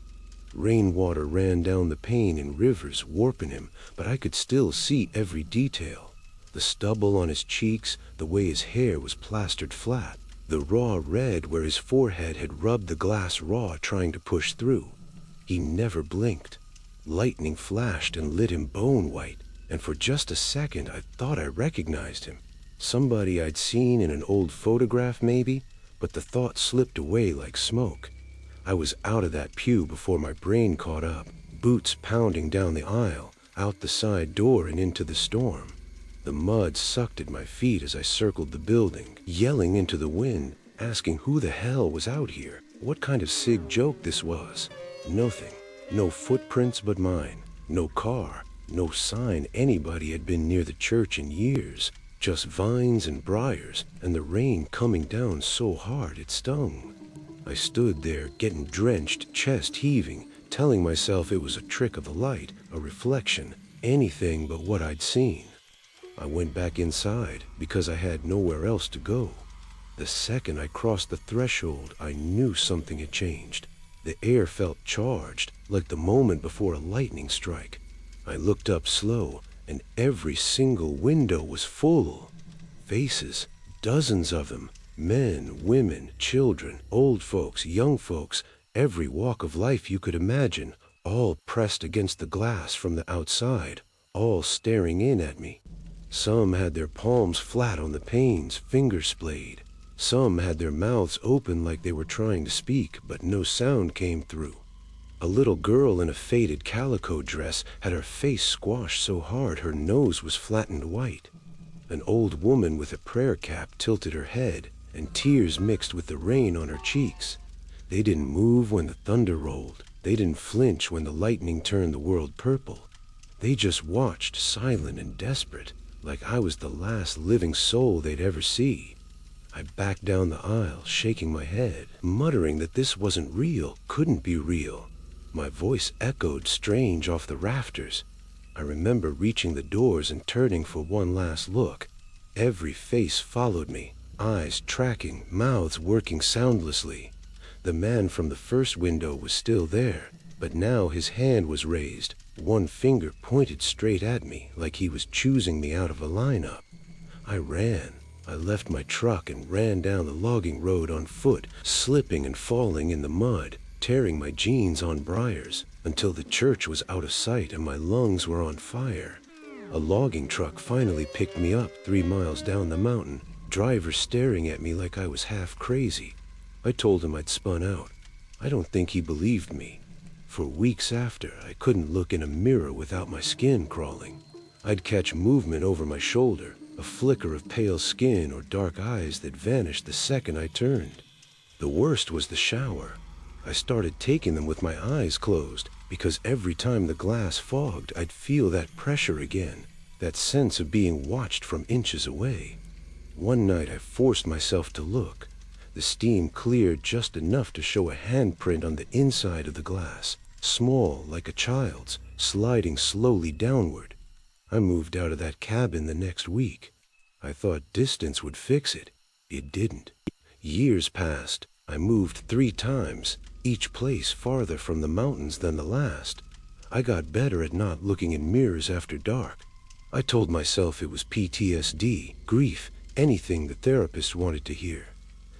Rainwater ran down the pane in rivers, warping him, but I could still see every detail. The stubble on his cheeks, the way his hair was plastered flat, the raw red where his forehead had rubbed the glass raw trying to push through. He never blinked. Lightning flashed and lit him bone white, and for just a second I thought I recognized him. Somebody I'd seen in an old photograph maybe, but the thought slipped away like smoke. I was out of that pew before my brain caught up, boots pounding down the aisle, out the side door and into the storm. The mud sucked at my feet as I circled the building, yelling into the wind, asking who the hell was out here, what kind of sick joke this was. Nothing. No footprints but mine, no car, no sign anybody had been near the church in years, just vines and briars, and the rain coming down so hard it stung. I stood there, getting drenched, chest heaving, telling myself it was a trick of the light, a reflection, anything but what I'd seen. I went back inside because I had nowhere else to go. The second I crossed the threshold, I knew something had changed. The air felt charged, like the moment before a lightning strike. I looked up slow, and every single window was full. Faces, dozens of them, men, women, children, old folks, young folks, every walk of life you could imagine, all pressed against the glass from the outside, all staring in at me. Some had their palms flat on the panes, fingers splayed. Some had their mouths open like they were trying to speak, but no sound came through. A little girl in a faded calico dress had her face squashed so hard her nose was flattened white. An old woman with a prayer cap tilted her head, and tears mixed with the rain on her cheeks. They didn't move when the thunder rolled. They didn't flinch when the lightning turned the world purple. They just watched, silent and desperate, like I was the last living soul they'd ever see. I backed down the aisle, shaking my head, muttering that this wasn't real, couldn't be real. My voice echoed strange off the rafters. I remember reaching the doors and turning for one last look. Every face followed me, eyes tracking, mouths working soundlessly. The man from the first window was still there, but now his hand was raised, one finger pointed straight at me like he was choosing me out of a lineup. I ran. I left my truck and ran down the logging road on foot, slipping and falling in the mud, tearing my jeans on briars, until the church was out of sight and my lungs were on fire. A logging truck finally picked me up 3 miles down the mountain, driver staring at me like I was half crazy. I told him I'd spun out. I don't think he believed me. For weeks after, I couldn't look in a mirror without my skin crawling. I'd catch movement over my shoulder, a flicker of pale skin or dark eyes that vanished the second I turned. The worst was the shower. I started taking them with my eyes closed, because every time the glass fogged, I'd feel that pressure again, that sense of being watched from inches away. One night I forced myself to look. The steam cleared just enough to show a handprint on the inside of the glass, small like a child's, sliding slowly downward. I moved out of that cabin the next week. I thought distance would fix it. It didn't. Years passed. I moved 3 times, each place farther from the mountains than the last. I got better at not looking in mirrors after dark. I told myself it was PTSD, grief, anything the therapist wanted to hear.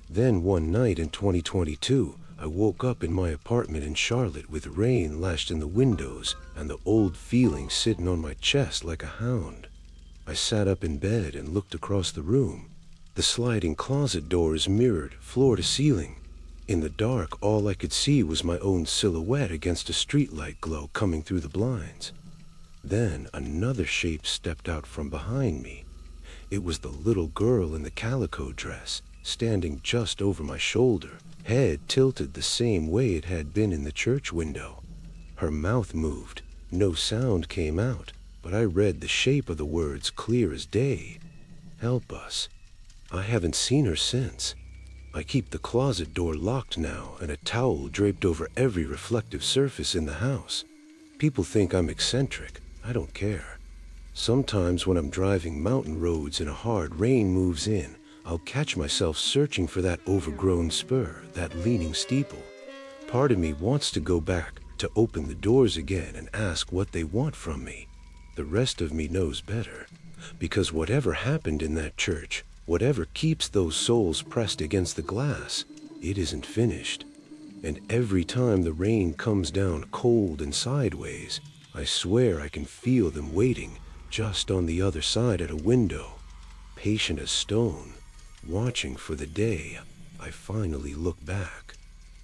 Then one night in 2022, I woke up in my apartment in Charlotte with rain lashed in the windows and the old feeling sitting on my chest like a hound. I sat up in bed and looked across the room. The sliding closet doors mirrored, floor to ceiling. In the dark, all I could see was my own silhouette against a streetlight glow coming through the blinds. Then another shape stepped out from behind me. It was the little girl in the calico dress, standing just over my shoulder, head tilted the same way it had been in the church window. Her mouth moved. No sound came out, but I read the shape of the words clear as day. Help us. I haven't seen her since. I keep the closet door locked now and a towel draped over every reflective surface in the house. People think I'm eccentric. I don't care. Sometimes when I'm driving mountain roads and a hard rain moves in, I'll catch myself searching for that overgrown spur, that leaning steeple. Part of me wants to go back, to open the doors again and ask what they want from me. The rest of me knows better, because whatever happened in that church, whatever keeps those souls pressed against the glass, it isn't finished. And every time the rain comes down cold and sideways, I swear I can feel them waiting just on the other side at a window, patient as stone, watching for the day I finally look back.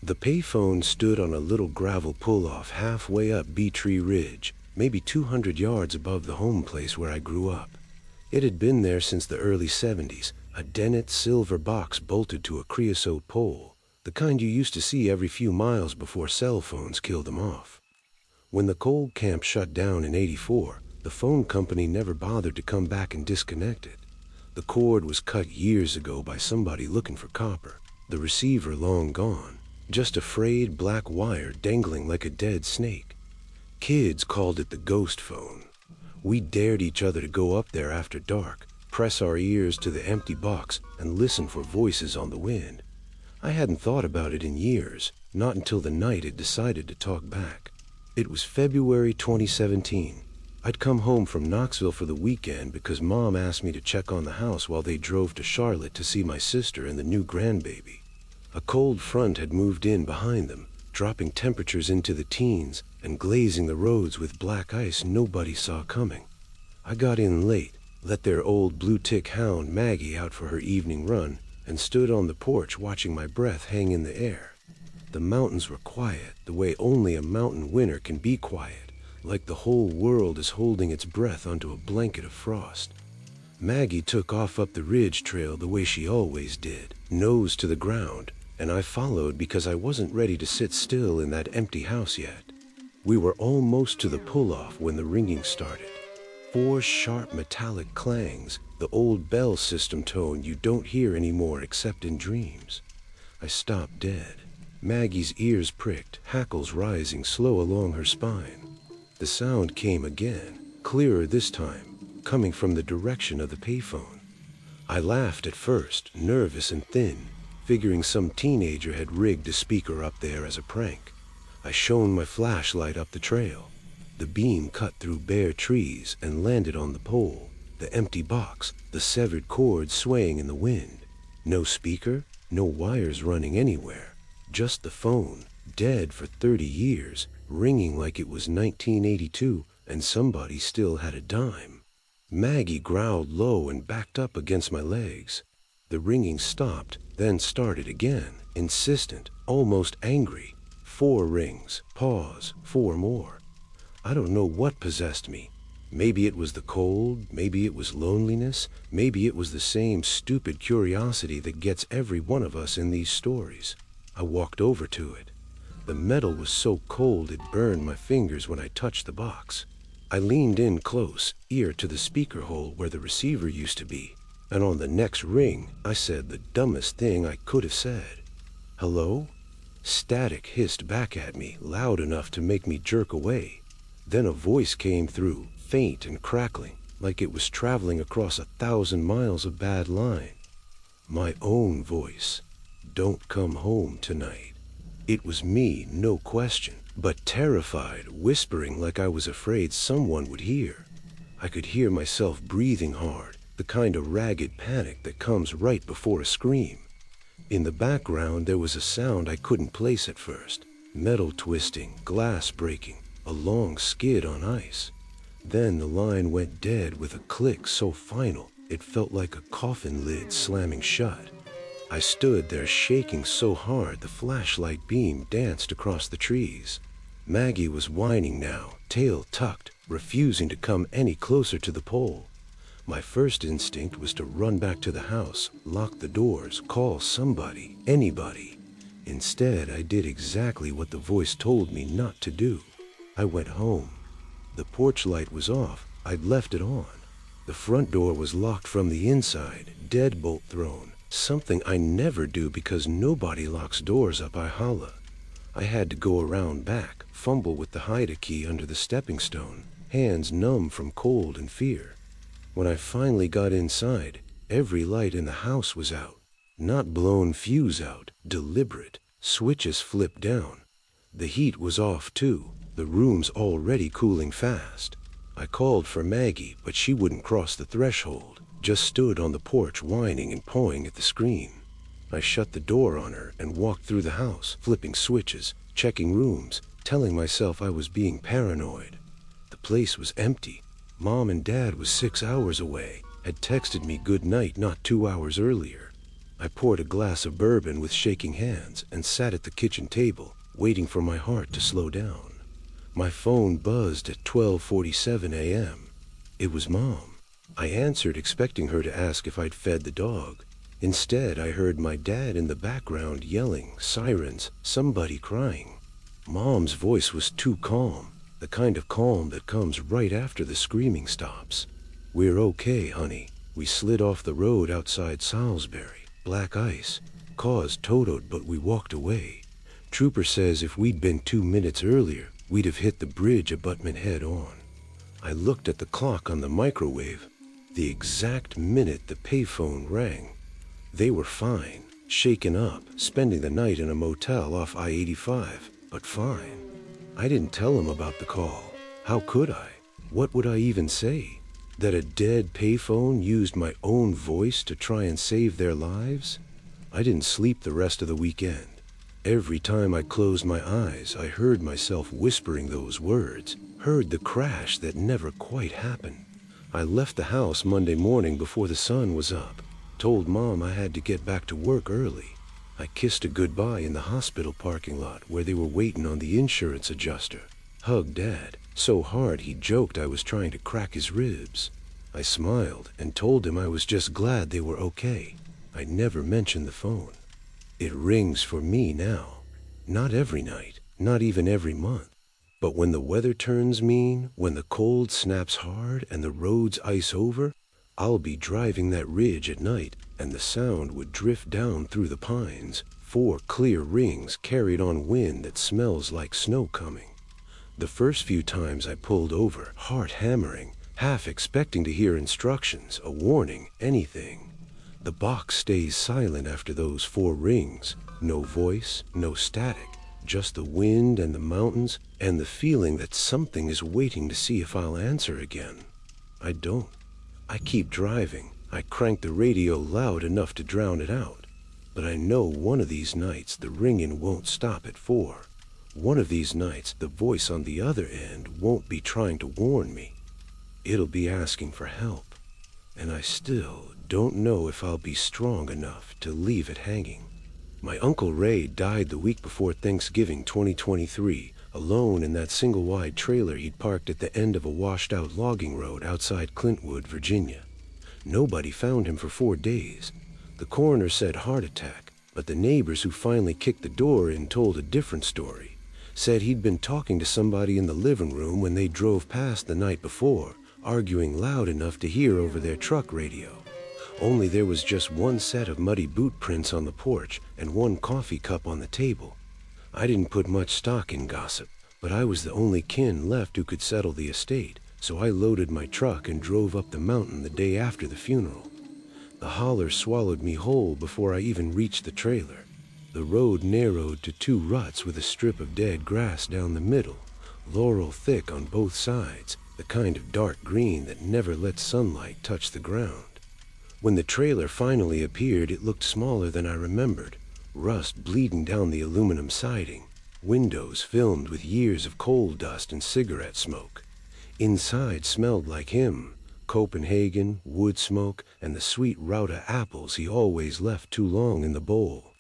The payphone stood on a little gravel pull-off halfway up Bee Tree Ridge, maybe 200 yards above the home place where I grew up. It had been there since the early 70s, a Dennett silver box bolted to a creosote pole, the kind you used to see every few miles before cell phones killed them off. When the coal camp shut down in '84, the phone company never bothered to come back and disconnect it. The cord was cut years ago by somebody looking for copper, the receiver long gone, just a frayed black wire dangling like a dead snake. Kids called it the ghost phone. We dared each other to go up there after dark, press our ears to the empty box, and listen for voices on the wind. I hadn't thought about it in years, not until the night it decided to talk back. It was February 2017. I'd come home from Knoxville for the weekend because Mom asked me to check on the house while they drove to Charlotte to see my sister and the new grandbaby. A cold front had moved in behind them, dropping temperatures into the teens and glazing the roads with black ice nobody saw coming. I got in late, let their old blue-tick hound Maggie out for her evening run, and stood on the porch watching my breath hang in the air. The mountains were quiet, the way only a mountain winter can be quiet, like the whole world is holding its breath onto a blanket of frost. Maggie took off up the ridge trail the way she always did, nose to the ground, and I followed because I wasn't ready to sit still in that empty house yet. We were almost to the pull-off when the ringing started. 4 sharp metallic clangs, the old bell system tone you don't hear anymore except in dreams. I stopped dead. Maggie's ears pricked, hackles rising slow along her spine. The sound came again, clearer this time, coming from the direction of the payphone. I laughed at first, nervous and thin, figuring some teenager had rigged a speaker up there as a prank. I shone my flashlight up the trail. The beam cut through bare trees and landed on the pole, the empty box, the severed cord swaying in the wind. No speaker, no wires running anywhere, just the phone, dead for 30 years, ringing like it was 1982 and somebody still had a dime. Maggie growled low and backed up against my legs. The ringing stopped, then started again, insistent, almost angry. 4 rings, pause, 4 more. I don't know what possessed me. Maybe it was the cold, maybe it was loneliness, maybe it was the same stupid curiosity that gets every one of us in these stories. I walked over to it. The metal was so cold it burned my fingers when I touched the box. I leaned in close, ear to the speaker hole where the receiver used to be, and on the next ring, I said the dumbest thing I could have said. Hello? Static hissed back at me, loud enough to make me jerk away. Then a voice came through, faint and crackling, like it was traveling across 1,000 miles of bad line. My own voice. Don't come home tonight. It was me, no question, but terrified, whispering like I was afraid someone would hear. I could hear myself breathing hard, the kind of ragged panic that comes right before a scream. In the background there was a sound I couldn't place at first. Metal twisting, glass breaking, a long skid on ice. Then the line went dead with a click so final it felt like a coffin lid slamming shut. I stood there shaking so hard the flashlight beam danced across the trees. Maggie was whining now, tail tucked, refusing to come any closer to the pole. My first instinct was to run back to the house, lock the doors, call somebody, anybody. Instead, I did exactly what the voice told me not to do. I went home. The porch light was off. I'd left it on. The front door was locked from the inside, deadbolt thrown, something I never do because nobody locks doors up I holla. I had to go around back, fumble with the hide key under the stepping stone, hands numb from cold and fear. When I finally got inside, every light in the house was out. Not blown fuse out, deliberate, switches flipped down. The heat was off too, the room's already cooling fast. I called for Maggie, but she wouldn't cross the threshold, just stood on the porch whining and pawing at the screen. I shut the door on her and walked through the house, flipping switches, checking rooms, telling myself I was being paranoid. The place was empty. Mom and Dad was 6 hours away, had texted me good night not 2 hours earlier. I poured a glass of bourbon with shaking hands and sat at the kitchen table, waiting for my heart to slow down. My phone buzzed at 12:47 a.m. It was Mom. I answered, expecting her to ask if I'd fed the dog. Instead, I heard my dad in the background yelling, sirens, somebody crying. Mom's voice was too calm, the kind of calm that comes right after the screaming stops. "We're okay, honey. We slid off the road outside Salisbury. Black ice. Cars totaled, but we walked away. Trooper says if we'd been 2 minutes earlier, we'd have hit the bridge abutment head on." I looked at the clock on the microwave, the exact minute the payphone rang. They were fine, shaken up, spending the night in a motel off I-85, but fine. I didn't tell them about the call. How could I? What would I even say? That a dead payphone used my own voice to try and save their lives? I didn't sleep the rest of the weekend. Every time I closed my eyes, I heard myself whispering those words, heard the crash that never quite happened. I left the house Monday morning before the sun was up, told Mom I had to get back to work early. I kissed a goodbye in the hospital parking lot where they were waiting on the insurance adjuster, hugged Dad, so hard he joked I was trying to crack his ribs. I smiled and told him I was just glad they were okay. I never mentioned the phone. It rings for me now. Not every night, not even every month. But when the weather turns mean, when the cold snaps hard and the roads ice over, I'll be driving that ridge at night and the sound would drift down through the pines, 4 clear rings carried on wind that smells like snow coming. The first few times I pulled over, heart hammering, half expecting to hear instructions, a warning, anything. The box stays silent after those 4 rings. No voice, no static, just the wind and the mountains and the feeling that something is waiting to see if I'll answer again. I don't. I keep driving. I crank the radio loud enough to drown it out. But I know one of these nights the ringing won't stop at 4. One of these nights the voice on the other end won't be trying to warn me. It'll be asking for help. And I still don't know if I'll be strong enough to leave it hanging. My Uncle Ray died the week before Thanksgiving 2023, alone in that single-wide trailer he'd parked at the end of a washed-out logging road outside Clintwood, Virginia. Nobody found him for 4 days. The coroner said heart attack, but the neighbors who finally kicked the door in told a different story. Said he'd been talking to somebody in the living room when they drove past the night before, arguing loud enough to hear over their truck radio. Only there was just 1 set of muddy boot prints on the porch and 1 coffee cup on the table. I didn't put much stock in gossip, but I was the only kin left who could settle the estate, so I loaded my truck and drove up the mountain the day after the funeral. The holler swallowed me whole before I even reached the trailer. The road narrowed to 2 ruts with a strip of dead grass down the middle, laurel thick on both sides, the kind of dark green that never lets sunlight touch the ground. When the trailer finally appeared, it looked smaller than I remembered, rust bleeding down the aluminum siding, windows filmed with years of coal dust and cigarette smoke. Inside smelled like him, Copenhagen, wood smoke, and the sweet Rauta apples he always left too long in the bowl.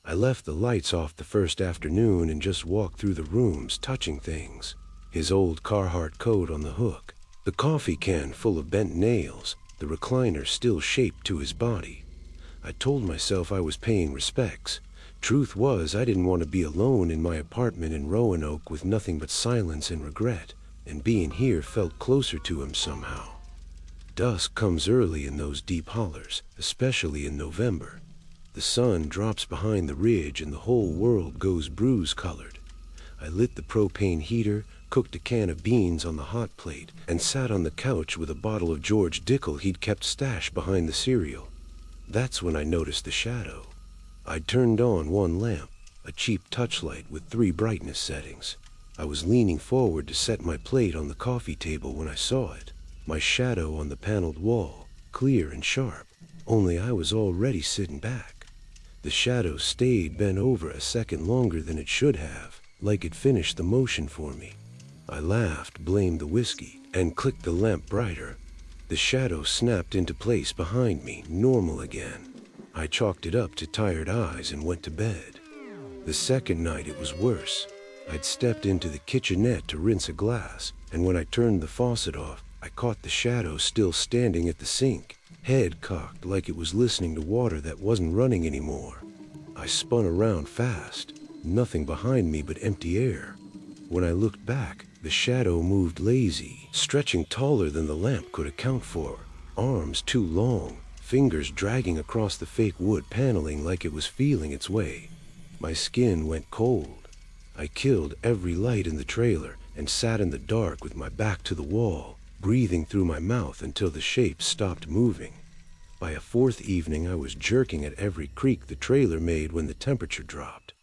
I left the lights off the first afternoon and just walked through the rooms, touching things. His old Carhartt coat on the hook, the coffee can full of bent nails, the recliner still shaped to his body. I told myself I was paying respects. Truth was, I didn't want to be alone in my apartment in Roanoke with nothing but silence and regret, and being here felt closer to him somehow. Dusk comes early in those deep hollers, especially in November. The sun drops behind the ridge and the whole world goes bruise-colored. I lit the propane heater, cooked a can of beans on the hot plate, and sat on the couch with a bottle of George Dickel he'd kept stashed behind the cereal. That's when I noticed the shadow. I'd turned on one lamp, a cheap touchlight with 3 brightness settings. I was leaning forward to set my plate on the coffee table when I saw it. My shadow on the paneled wall, clear and sharp, only I was already sitting back. The shadow stayed bent over a second longer than it should have, like it finished the motion for me. I laughed, blamed the whiskey, and clicked the lamp brighter. The shadow snapped into place behind me, normal again. I chalked it up to tired eyes and went to bed. The second night it was worse. I'd stepped into the kitchenette to rinse a glass, and when I turned the faucet off, I caught the shadow still standing at the sink, head cocked like it was listening to water that wasn't running anymore. I spun around fast, nothing behind me but empty air. When I looked back, the shadow moved lazy, stretching taller than the lamp could account for, arms too long, fingers dragging across the fake wood paneling like it was feeling its way. My skin went cold. I killed every light in the trailer and sat in the dark with my back to the wall, breathing through my mouth until the shape stopped moving. By a fourth evening, I was jerking at every creak the trailer made when the temperature dropped.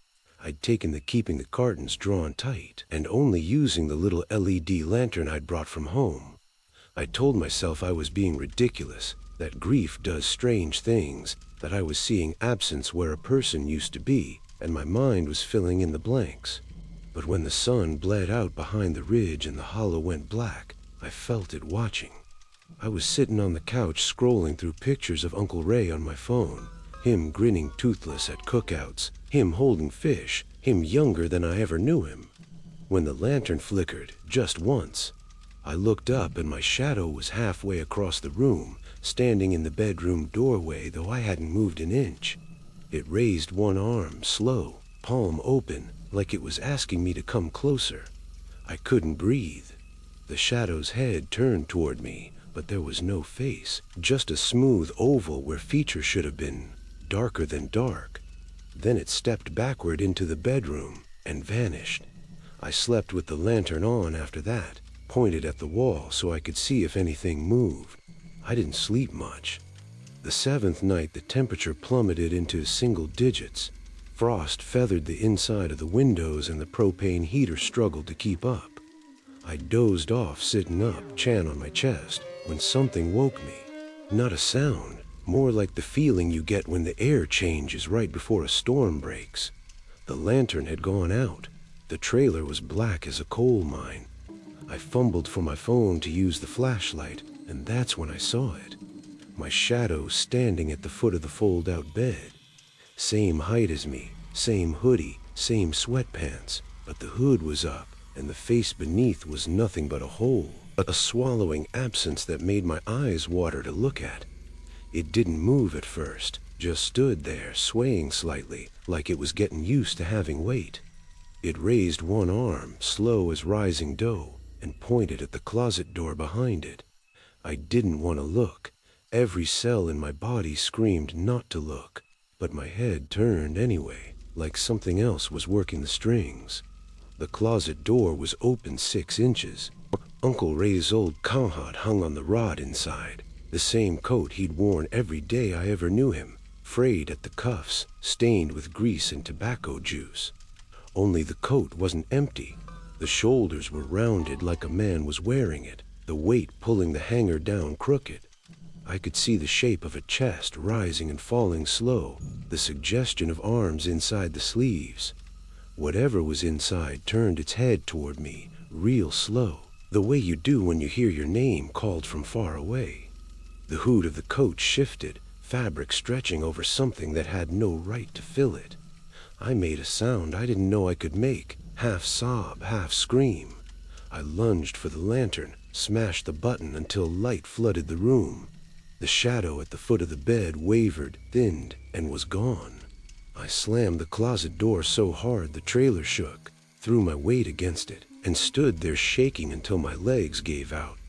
I'd taken to keeping the curtains drawn tight and only using the little LED lantern I'd brought from home. I told myself I was being ridiculous, that grief does strange things, that I was seeing absence where a person used to be, and my mind was filling in the blanks. But when the sun bled out behind the ridge and the hollow went black, I felt it watching. I was sitting on the couch scrolling through pictures of Uncle Ray on my phone, him grinning toothless at cookouts, him holding fish, him younger than I ever knew him. When the lantern flickered, just once, I looked up and my shadow was halfway across the room, standing in the bedroom doorway, though I hadn't moved an inch. It raised one arm, slow, palm open, like it was asking me to come closer. I couldn't breathe. The shadow's head turned toward me, but there was no face, just a smooth oval where features should have been, darker than dark. Then it stepped backward into the bedroom and vanished. I slept with the lantern on after that, pointed at the wall so I could see if anything moved. I didn't sleep much. The 7th night, the temperature plummeted into single digits. Frost feathered the inside of the windows and the propane heater struggled to keep up. I dozed off sitting up, chin on my chest, when something woke me. Not a sound, more like the feeling you get when the air changes right before a storm breaks. The lantern had gone out. The trailer was black as a coal mine. I fumbled for my phone to use the flashlight, and that's when I saw it. My shadow standing at the foot of the fold-out bed. Same height as me, same hoodie, same sweatpants, but the hood was up, and the face beneath was nothing but a hole, a swallowing absence that made my eyes water to look at. It didn't move at first, just stood there, swaying slightly, like it was getting used to having weight. It raised one arm, slow as rising dough, and pointed at the closet door behind it. I didn't want to look. Every cell in my body screamed not to look, but my head turned anyway, like something else was working the strings. The closet door was open 6 inches. Uncle Ray's old cowhide hung on the rod inside, the same coat he'd worn every day I ever knew him, frayed at the cuffs, stained with grease and tobacco juice. Only the coat wasn't empty. The shoulders were rounded like a man was wearing it, the weight pulling the hanger down crooked. I could see the shape of a chest rising and falling slow, the suggestion of arms inside the sleeves. Whatever was inside turned its head toward me, real slow, the way you do when you hear your name called from far away. The hood of the coat shifted, fabric stretching over something that had no right to fill it. I made a sound I didn't know I could make, half sob, half scream. I lunged for the lantern, smashed the button until light flooded the room. The shadow at the foot of the bed wavered, thinned, and was gone. I slammed the closet door so hard the trailer shook, threw my weight against it, and stood there shaking until my legs gave out.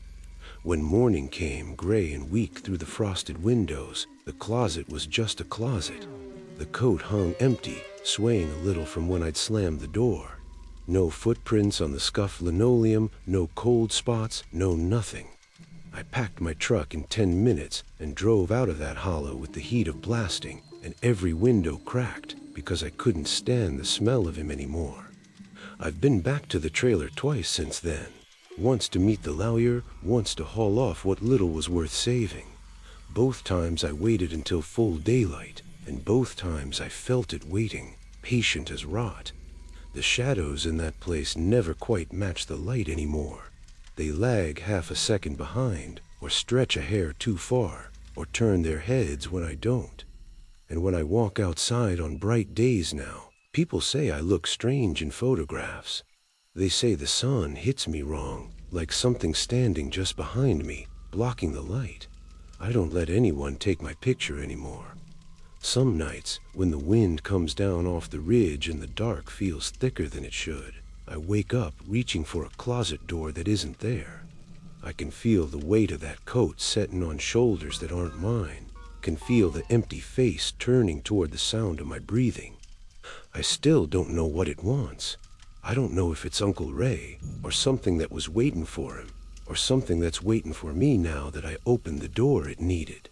When morning came, gray and weak through the frosted windows, the closet was just a closet. The coat hung empty, swaying a little from when I'd slammed the door. No footprints on the scuffed linoleum, no cold spots, no nothing. I packed my truck in 10 minutes and drove out of that hollow with the heat of blasting, and every window cracked because I couldn't stand the smell of him anymore. I've been back to the trailer twice since then. Once to meet the lawyer, once to haul off what little was worth saving. Both times I waited until full daylight, and both times I felt it waiting, patient as rot. The shadows in that place never quite match the light anymore. They lag half a second behind, or stretch a hair too far, or turn their heads when I don't. And when I walk outside on bright days now, people say I look strange in photographs. They say the sun hits me wrong, like something standing just behind me, blocking the light. I don't let anyone take my picture anymore. Some nights, when the wind comes down off the ridge and the dark feels thicker than it should, I wake up reaching for a closet door that isn't there. I can feel the weight of that coat setting on shoulders that aren't mine, can feel the empty face turning toward the sound of my breathing. I still don't know what it wants. I don't know if it's Uncle Ray, or something that was waiting for him, or something that's waiting for me now that I opened the door it needed.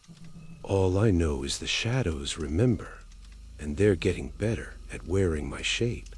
All I know is the shadows remember, and they're getting better at wearing my shape.